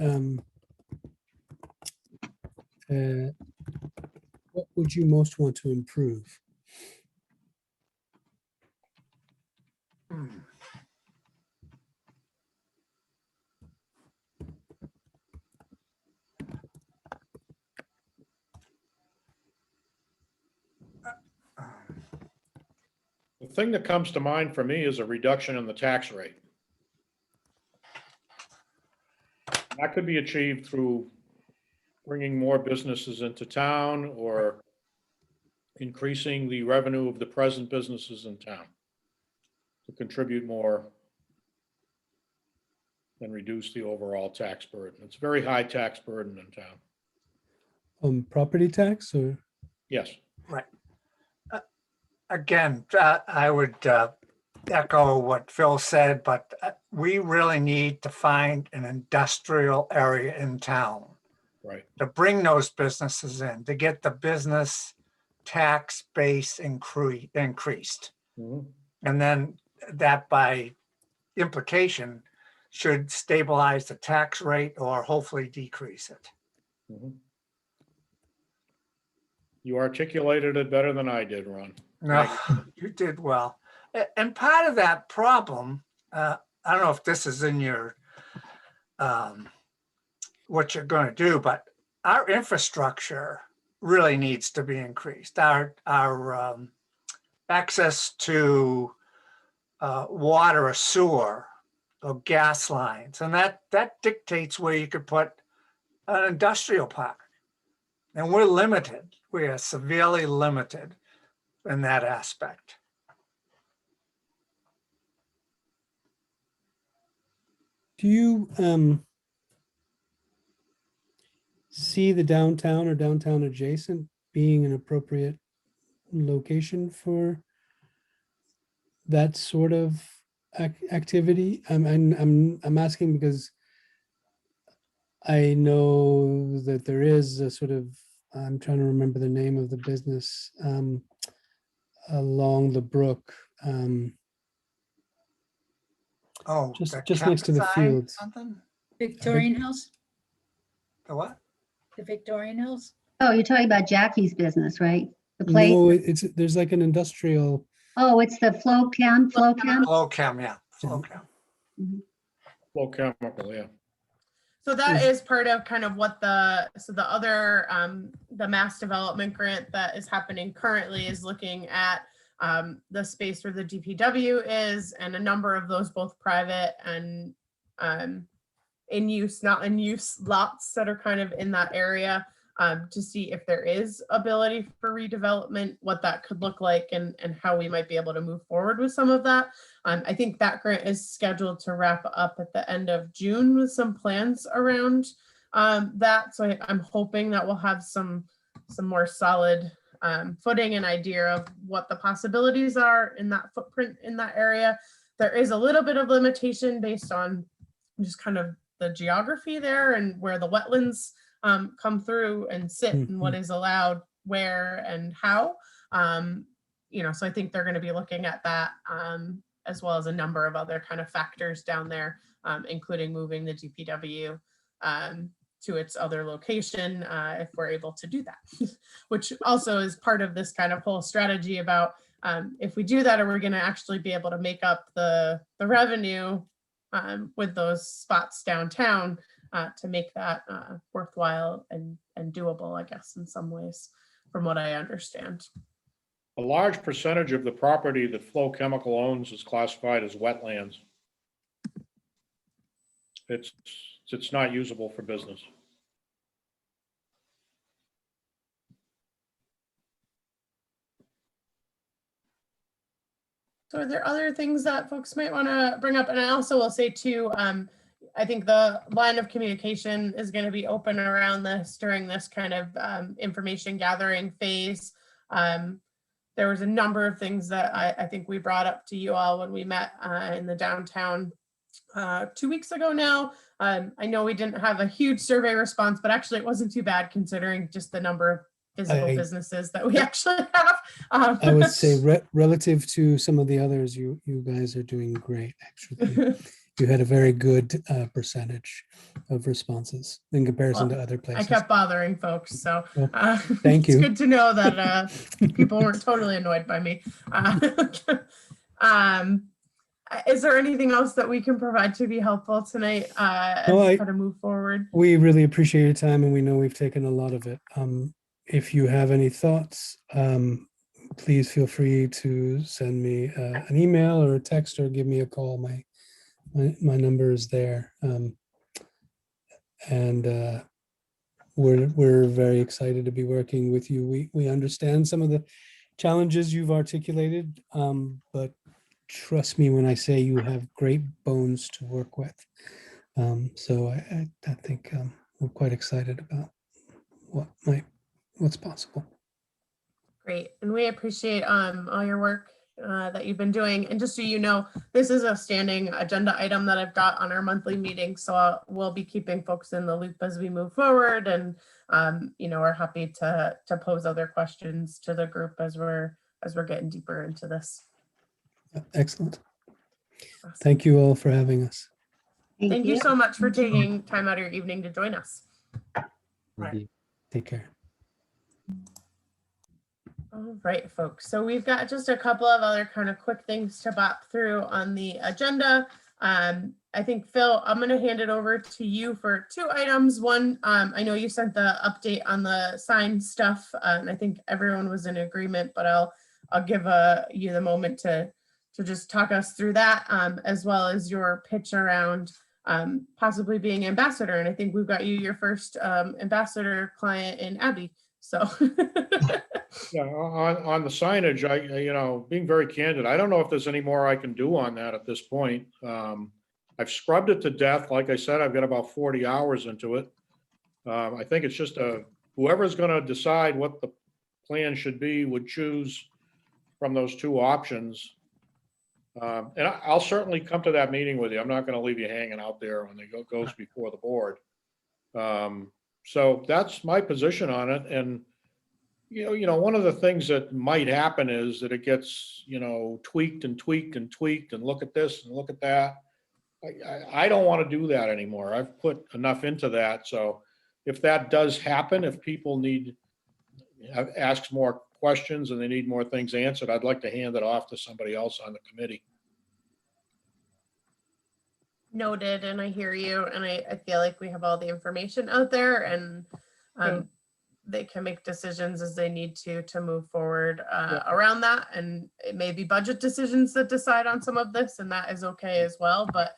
what would you most want to improve? The thing that comes to mind for me is a reduction in the tax rate. That could be achieved through bringing more businesses into town, or increasing the revenue of the present businesses in town to contribute more and reduce the overall tax burden. It's a very high tax burden in town. Property tax or? Yes. Right. Again, I would echo what Phil said, but we really need to find an industrial area in town Right. to bring those businesses in, to get the business tax base increased. Mhm. And then that by implication should stabilize the tax rate or hopefully decrease it. Mhm. You articulated it better than I did, Ron. No, Thank you did well. And part of that problem, I don't know if this is in your, what you're going to do, but our infrastructure really needs to be increased. Our access to water or sewer or gas lines, and that dictates where you could put an industrial park. And we're limited. We are severely limited in that aspect. Do you see the downtown or downtown adjacent being an appropriate location for that sort of activity? I'm asking because I know that there is a sort of, I'm trying to remember the name of the business along the brook. Oh, Just next to the fields. Something? Victorian House, The what? the Victorian House. Oh, you're talking about Jackie's business, right? The place? No, there's like an industrial. Oh, it's the flow chem. Flow chem, yeah. Flow chem. Flow chemical, yeah. So that is part of kind of what the other, the mass development grant that is happening currently is looking at the space where the DPW is, and a number of those both private and in use, not in use lots that are kind of in that area, to see if there is ability for redevelopment, what that could look like, and how we might be able to move forward with some of that. I think that grant is scheduled to wrap up at the end of June with some plans around that. So I'm hoping that we'll have some more solid footing and idea of what the possibilities are in that footprint in that area. There is a little bit of limitation based on just kind of the geography there and where the wetlands come through and sit and what is allowed where and how. So I think they're going to be looking at that as well as a number of other kind of factors down there, including moving the DPW to its other location if we're able to do that, which also is part of this kind of whole strategy about if we do that, are we going to actually be able to make up the revenue with those spots downtown to make that worthwhile and doable, I guess, in some ways, from what I understand. A large percentage of the property that Flow Chemical owns is classified as wetlands. It's not usable for business. So are there other things that folks might want to bring up? And I also will say too, I think the line of communication is going to be open around this during this kind of information gathering phase. There was a number of things that I think we brought up to you all when we met in the downtown 2 weeks ago now. I know we didn't have a huge survey response, but actually it wasn't too bad considering just the number of physical businesses that we actually have. I would say relative to some of the others, you guys are doing great, actually. You had a very good percentage of responses in comparison to other places. I kept bothering folks, so thank you. It's good to know that people weren't totally annoyed by me. Is there anything else that we can provide to be helpful tonight as we kind of move forward? We really appreciate your time, and we know we've taken a lot of it. If you have any thoughts, please feel free to send me an email or a text or give me a call. My number is there. we're very excited to be working with you. We understand some of the challenges you've articulated, but trust me when I say you have great bones to work with. So I think we're quite excited about what's possible. Great, and we appreciate all your work that you've been doing. And just so you know, this is a standing agenda item that I've got on our monthly meeting, so we'll be keeping folks in the loop as we move forward. And you know, we're happy to pose other questions to the group as we're getting deeper into this. Excellent. Awesome. Thank you all for having us. Thank you so much for taking time out of your evening to join us. Maybe- Take care. All right, folks. So we've got just a couple of other kind of quick things to bop through on the agenda. I think, Phil, I'm going to hand it over to you for two items. One, I know you sent the update on the sign stuff, and I think everyone was in agreement, but I'll give you the moment to just talk us through that, as well as your pitch around possibly being ambassador. And I think we've got you your first ambassador client in Abby. So Yeah, on the signage, you know, being very candid, I don't know if there's any more I can do on that at this point. I've scrubbed it to death. Like I said, I've got about 40 hours into it. I think it's just whoever's going to decide what the plan should be would choose from those two options. And I'll certainly come to that meeting with you. I'm not going to leave you hanging out there when it goes before the board. So that's my position on it. And you know, one of the things that might happen is that it gets, you know, tweaked and tweaked and tweaked and look at this and look at that. I don't want to do that anymore. I've put enough into that. So if that does happen, if people ask more questions and they need more things answered, I'd like to hand it off to somebody else on the committee. noted, and I hear you, and I feel like we have all the information out there, and they can make decisions as they need to move forward around that. And it may be budget decisions that decide on some of this, and that is okay as well. But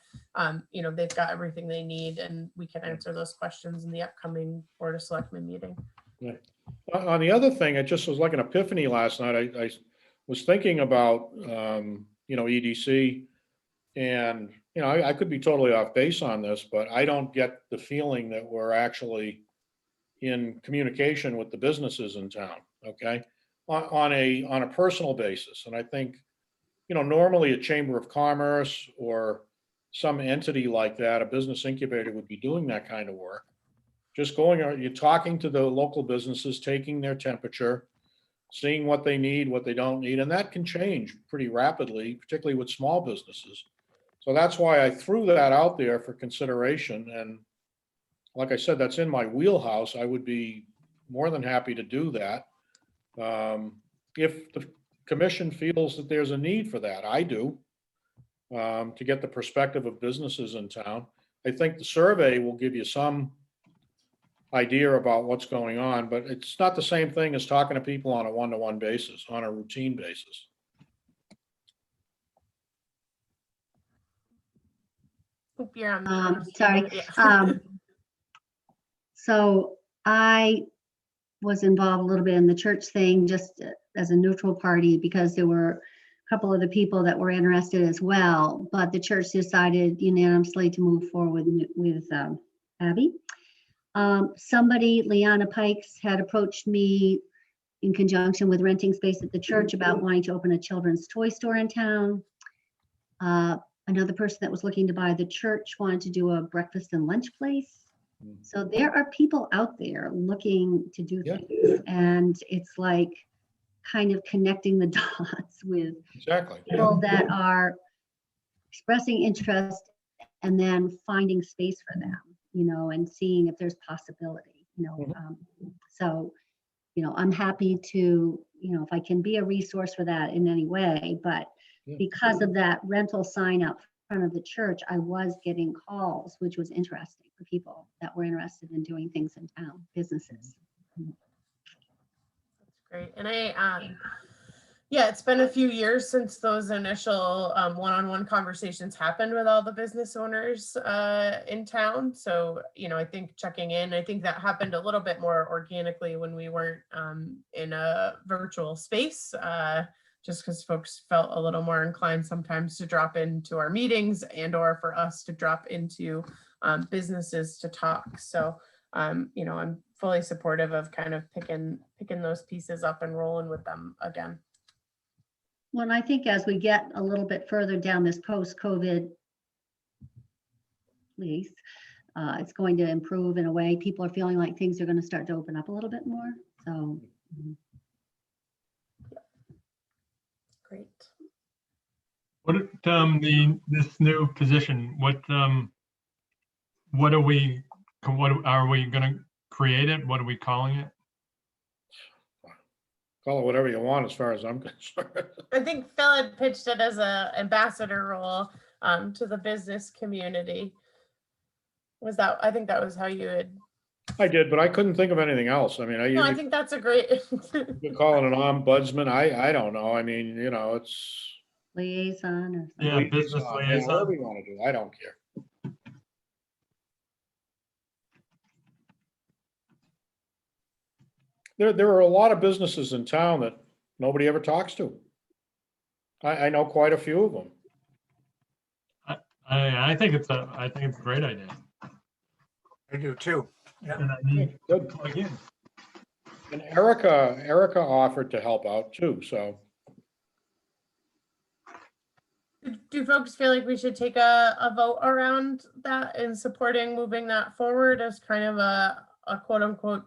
you know, they've got everything they need, and we can answer those questions in the upcoming Board of Selectmen meeting. Yeah. On the other thing, it just was like an epiphany last night. I was thinking about, you know, EDC, and, you know, I could be totally off base on this, but I don't get the feeling that we're actually in communication with the businesses in town, okay? On a personal basis. And I think, you know, normally a chamber of commerce or some entity like that, a business incubator, would be doing that kind of work. Just you're talking to the local businesses, taking their temperature, seeing what they need, what they don't need, and that can change pretty rapidly, particularly with small businesses. So that's why I threw that out there for consideration. And like I said, that's in my wheelhouse. I would be more than happy to do that. If the commission feels that there's a need for that, I do, to get the perspective of businesses in town. I think the survey will give you some idea about what's going on, but it's not the same thing as talking to people on a one-to-one basis, on a routine basis. Oop, you're on mute. Sorry. Yeah. So I was involved a little bit in the church thing, just as a neutral party, because there were a couple of the people that were interested as well, but the church decided unanimously to move forward with Abby. Somebody, Liana Pikes, had approached me in conjunction with renting space at the church about wanting to open a children's toy store in town. Another person that was looking to buy the church wanted to do a breakfast and lunch place. So there are people out there looking to do things, and it's like kind of connecting the dots with people that are expressing interest and then finding space for them, you know, and seeing if there's possibility, you know. So, you know, I'm happy to, you know, if I can be a resource for that in any way, but because of that rental sign up front of the church, I was getting calls, which was interesting for people that were interested in doing things in town, businesses. Great. And I Yeah, it's been a few years since those initial one-on-one conversations happened with all the business owners in town. So, I think checking in, I think that happened a little bit more organically when we weren't in a virtual space, just because folks felt a little more inclined sometimes to drop into our meetings and or for us to drop into businesses to talk. So, I'm fully supportive of kind of picking those pieces up and rolling with them again. Well, and I think as we get a little bit further down this post-COVID lease, it's going to improve in a way. People are feeling like things are going to start to open up a little bit more. So, Great. What this new position? What are we going to create it? What are we calling it? Call it whatever you want as far as I'm concerned. I think Phil had pitched it as a ambassador role to the business community. I think that was how you had. I did, but I couldn't think of anything else. I mean, No, I think that's a great. you could call it an ombudsman. I don't know. I mean, it's. liaison or something. Yeah, business liaison. Whatever you want to do. I don't care. There are a lot of businesses in town that nobody ever talks to. I know quite a few of them. I think it's a great idea. I do too. Yeah. And I need to plug in. And Erica offered to help out too, so. Do folks feel like we should take a vote around that in supporting moving that forward as kind of a quote unquote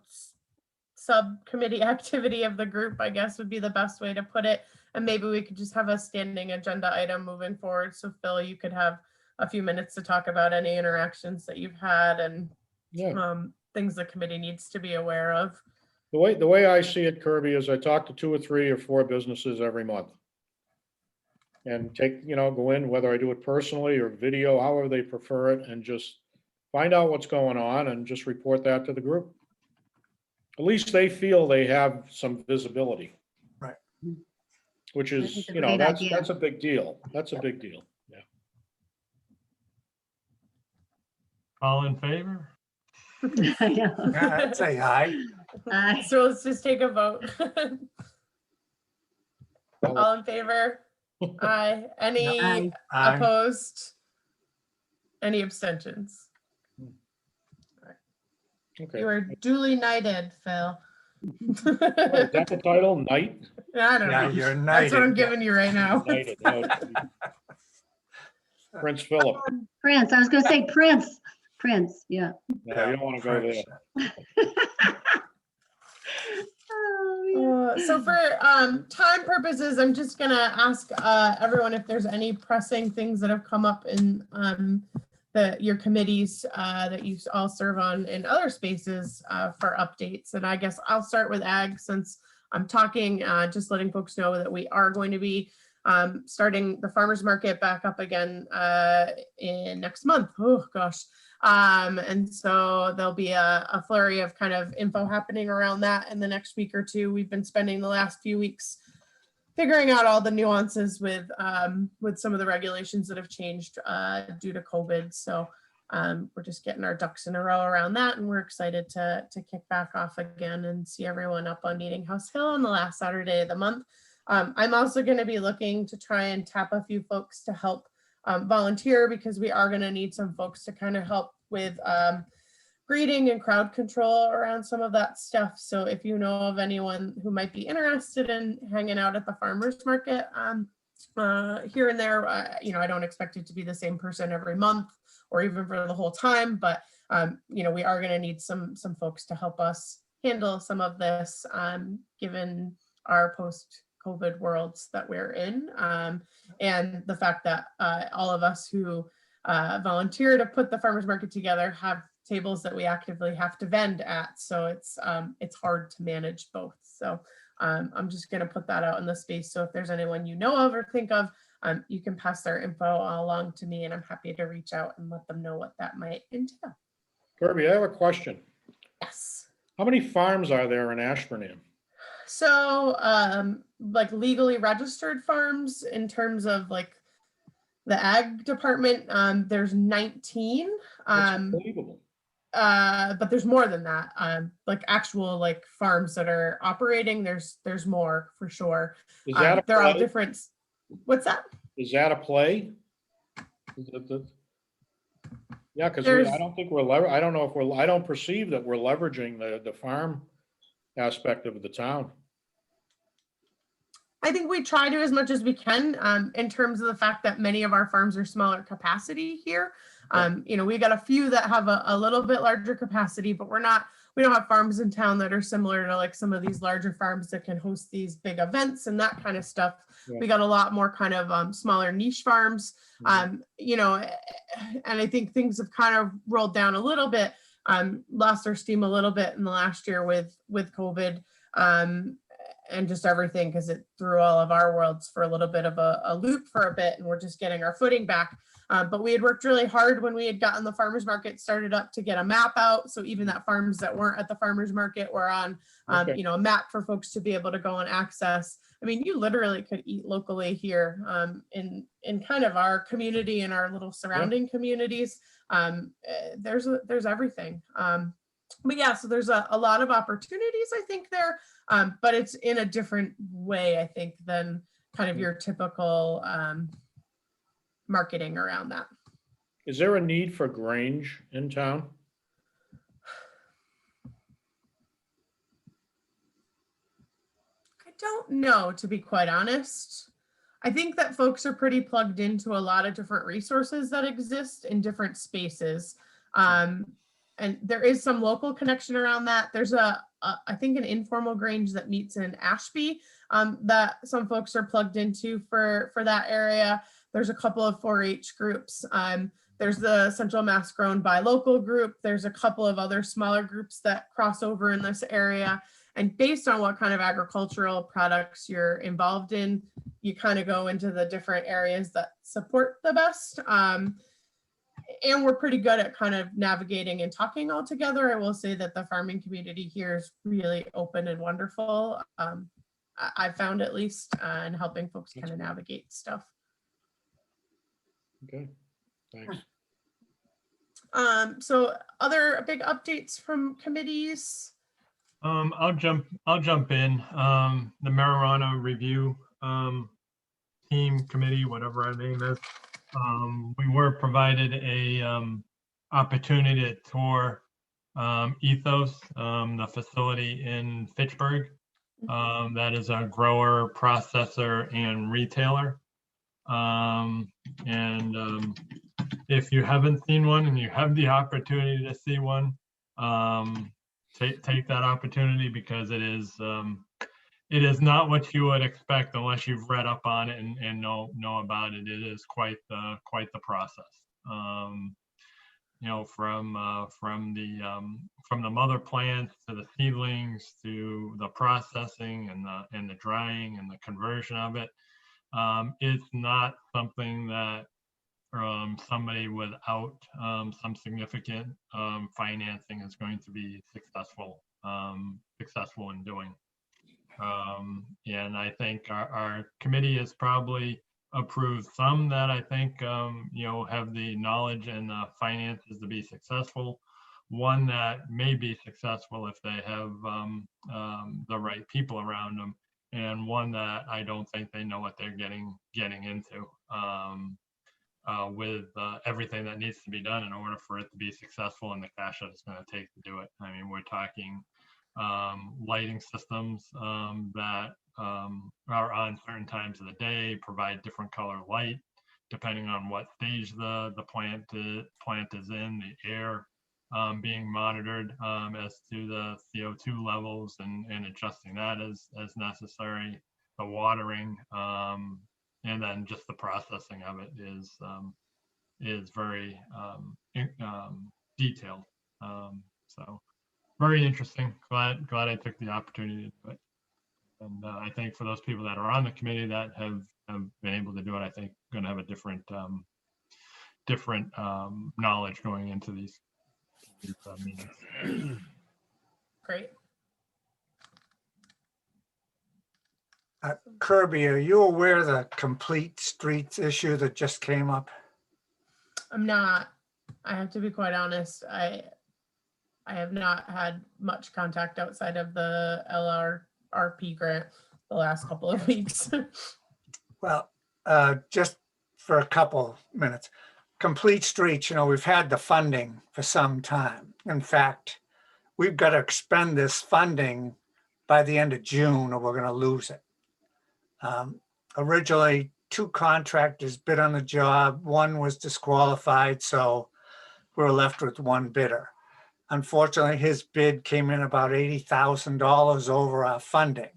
subcommittee activity of the group, I guess would be the best way to put it. And maybe we could just have a standing agenda item moving forward. So Phil, you could have a few minutes to talk about any interactions that you've had and things the committee needs to be aware of. The way I see it, Kirby, is I talk to 2 or 3 or 4 businesses every month. And go in, whether I do it personally or video, however they prefer it, and just find out what's going on and just report that to the group. At least they feel they have some visibility. Right. Which is, That's a great idea. that's a big deal. That's a big deal. Yeah. All in favor? I know. Yeah, I'd say aye. Aye. So let's just take a vote. All in favor? Aye. Any Aye. Aye. opposed? Any abstentions? Okay. You are duly knighted, Phil. Oh, is that the title? Knight? I don't Yeah, know. you're That's what I'm knighted. giving you right now. Knighted. Oh, geez. Prince Philip. Prince, I was going to say Prince. Prince, yeah. No, you don't want to go there. Oh, So for time purposes, I'm just gonna ask everyone if there's any pressing things that have come up in your committees that you all serve on in other spaces for updates. And I guess I'll start with ag since I'm talking, just letting folks know that we are going to be starting the farmers market back up again in next month. Oh gosh. And so there'll be a flurry of kind of info happening around that in the next week or two. We've been spending the last few weeks figuring out all the nuances with some of the regulations that have changed due to COVID. So we're just getting our ducks in a row around that, and we're excited to kick back off again and see everyone up on Meeting House Hill on the last Saturday of the month. I'm also going to be looking to try and tap a few folks to help volunteer, because we are going to need some folks to kind of help with greeting and crowd control around some of that stuff. So if you know of anyone who might be interested in hanging out at the farmers market here and there, I don't expect it to be the same person every month or even for the whole time, but we are going to need some folks to help us handle some of this given our post-COVID worlds that we're in, and the fact that all of us who volunteer to put the farmers market together have tables that we actively have to vend at. So it's hard to manage both. So I'm just going to put that out in the space. So if there's anyone you know of or think of, you can pass their info along to me, and I'm happy to reach out and let them know what that might entail. Kirby, I have a question. Yes. How many farms are there in Ashburnham? So, like legally registered farms in terms of like the ag department, there's 19. That's unbelievable. But there's more than that. Like actual like farms that are operating, there's more for sure. Is that a They're all play? different. What's that? Is that a play? Yeah, because There's- I don't think I don't know if I don't perceive that we're leveraging the farm aspect of the town. I think we try to as much as we can, in terms of the fact that many of our farms are smaller capacity here. You know, we got a few that have a little bit larger capacity, but we don't have farms in town that are similar to like some of these larger farms that can host these big events and that kind of stuff. Yeah. We got a lot more kind of smaller niche farms, you know, and I think things have kind of rolled down a little bit, lost their steam a little bit in the last year with COVID. And just everything, because it threw all of our worlds for a little bit of a loop for a bit, and we're just getting our footing back. But we had worked really hard when we had gotten the farmers market started up to get a map out. So even that farms that weren't at the farmers market were on, Okay. you know, a map for folks to be able to go and access. I mean, you literally could eat locally here, in kind of our community and our little surrounding communities. There's everything. But yeah, so there's a lot of opportunities, I think, there, but it's in a different way, I think, than kind of your typical marketing around that. Is there a need for Grange in town? I don't know, to be quite honest. I think that folks are pretty plugged into a lot of different resources that exist in different spaces. And there is some local connection around that. There's I think an informal Grange that meets in Ashby, that some folks are plugged into for that area. There's a couple of 4-H groups. There's the Central Mass Grown by Local group. There's a couple of other smaller groups that cross over in this area. And based on what kind of agricultural products you're involved in, you kind of go into the different areas that support the best. And we're pretty good at kind of navigating and talking all together. I will say that the farming community here is really open and wonderful. I found at least, and helping folks kind of navigate stuff. Okay, thanks. So other big updates from committees? I'll jump in. The marijuana review team committee, whatever our name is. We were provided a opportunity to tour Ethos, the facility in Fitchburg. That is a grower, processor, and retailer. If you haven't seen one and you have the opportunity to see one, take that opportunity, because it is not what you would expect unless you've read up on it and know about it. It is quite the process. You know, from the mother plants to the seedlings to the processing and the drying and the conversion of it. It's not something that somebody without some significant financing is going to be successful in doing. And I think our committee has probably approved some that I think you know, have the knowledge and the finances to be successful. One that may be successful if they have the right people around them, and one that I don't think they know what they're getting into. With everything that needs to be done in order for it to be successful and the cash that it's going to take to do it. I mean, we're talking lighting systems that are on certain times of the day, provide different color light depending on what stage the plant is in, the air being monitored as to the CO2 levels and adjusting that as necessary, the watering, and then just the processing of it is very detailed. So very interesting. Glad I took the opportunity to do it. And I think for those people that are on the committee that have been able to do it, I think going to have a different knowledge going into these meetings. Great. Kirby, are you aware of the complete streets issue that just came up? I'm not, I have to be quite honest. I have not had much contact outside of the LRRP grant the last couple of weeks. Well, just for a couple minutes. Complete Streets, we've had the funding for some time. In fact, we've got to expend this funding by the end of June or we're going to lose it. Originally, 2 contractors bid on the job. One was disqualified, so we were left with 1 bidder. Unfortunately, his bid came in about $80,000 over our funding.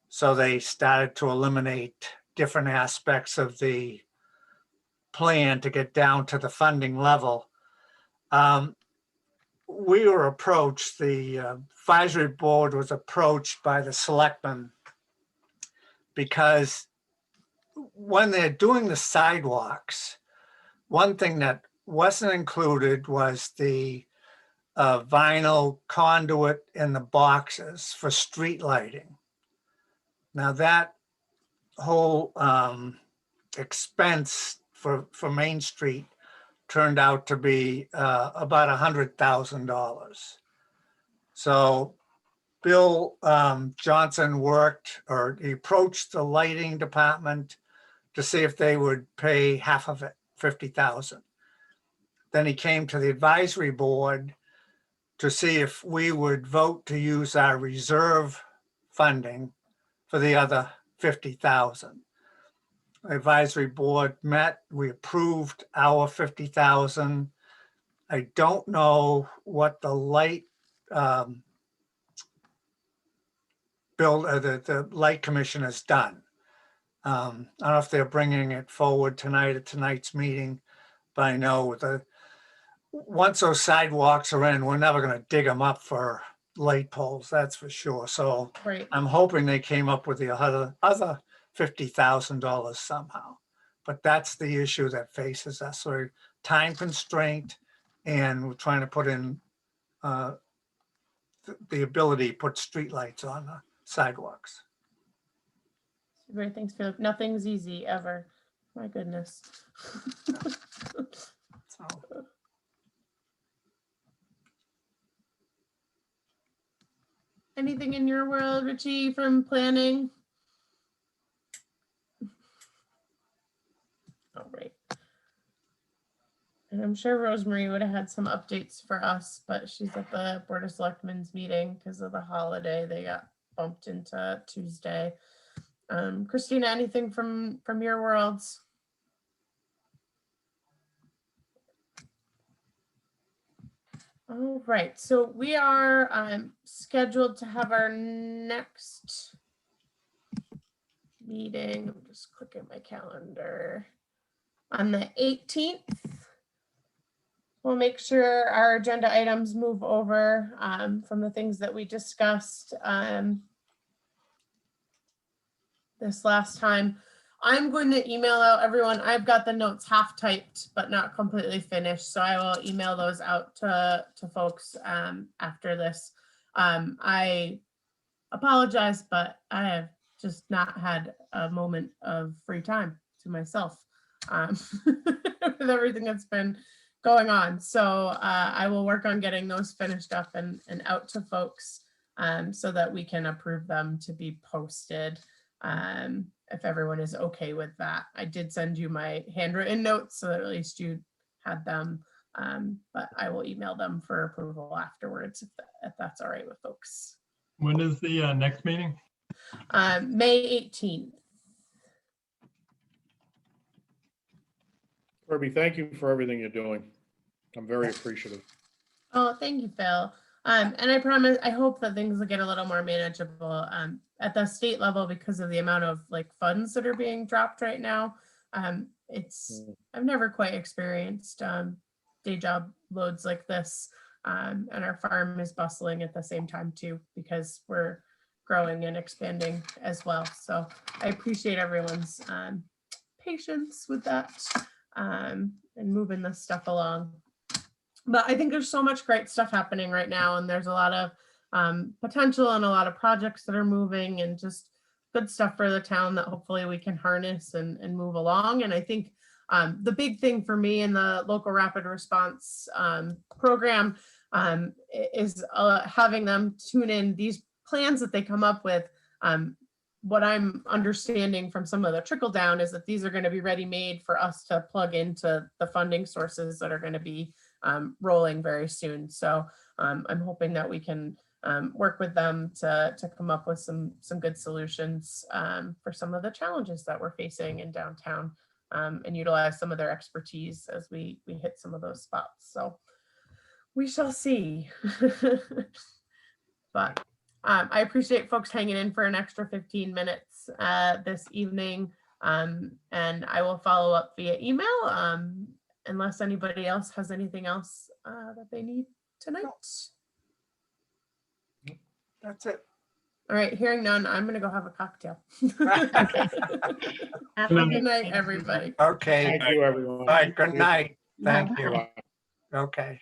So they started to eliminate different aspects of the plan to get down to the funding level. We were approached, the advisory board was approached by the selectmen because when they're doing the sidewalks, one thing that wasn't included was the vinyl conduit in the boxes for street lighting. Now that whole expense for Main Street turned out to be about $100,000. So Bill Johnson he approached the lighting department to see if they would pay half of it, $50,000. Then he came to the advisory board to see if we would vote to use our reserve funding for the other $50,000. The advisory board met, we approved our $50,000. I don't know what the light the light commission has done. I don't know if they're bringing it forward tonight at tonight's meeting, but I know once those sidewalks are in, we're never going to dig them up for light poles, that's for sure. So Right. I'm hoping they came up with the other $50,000 somehow. But that's the issue that faces us. We're time constraint, and we're trying to put in the ability to put streetlights on the sidewalks. Great, thanks, Philip. Nothing's easy ever. My goodness. So Anything in your world, Richie, from planning? All right. And I'm sure Rosemary would have had some updates for us, but she's at the Board of Selectmen's meeting because of the holiday. They got bumped into Tuesday. Christina, anything from your worlds? All right, so we are scheduled to have our next meeting. I'm just clicking my calendar on the 18th. We'll make sure our agenda items move over from the things that we discussed this last time. I'm going to email out everyone. I've got the notes half typed, but not completely finished. So I will email those out to folks after this. I apologize, but I have just not had a moment of free time to myself with everything that's been going on. So I will work on getting those finished up and out to folks so that we can approve them to be posted. If everyone is okay with that. I did send you my handwritten notes so that at least you had them, but I will email them for approval afterwards if that's all right with folks. When is the next meeting? May 18th. Kirby, thank you for everything you're doing. I'm very appreciative. Oh, thank you, Phil. And I promise, I hope that things will get a little more manageable at the state level because of the amount of funds that are being dropped right now. I've never quite experienced day job loads like this. And our farm is bustling at the same time too, because we're growing and expanding as well. So I appreciate everyone's patience with that and moving this stuff along. But I think there's so much great stuff happening right now, and there's a lot of potential and a lot of projects that are moving, and just good stuff for the town that hopefully we can harness and move along. And I think the big thing for me in the local rapid response program is having them tune in these plans that they come up with. What I'm understanding from some of the trickle down is that these are going to be ready made for us to plug into the funding sources that are going to be rolling very soon. So I'm hoping that we can work with them to come up with some good solutions for some of the challenges that we're facing in downtown, and utilize some of their expertise as we hit some of those spots. So we shall see. But I appreciate folks hanging in for an extra 15 minutes this evening, and I will follow up via email unless anybody else has anything else that they need tonight. That's it. All right, hearing none, I'm gonna go have a cocktail. Have a Good good night, everybody. Okay. Thank you, everyone. All right, good night. Thank you. Bye-bye. Okay.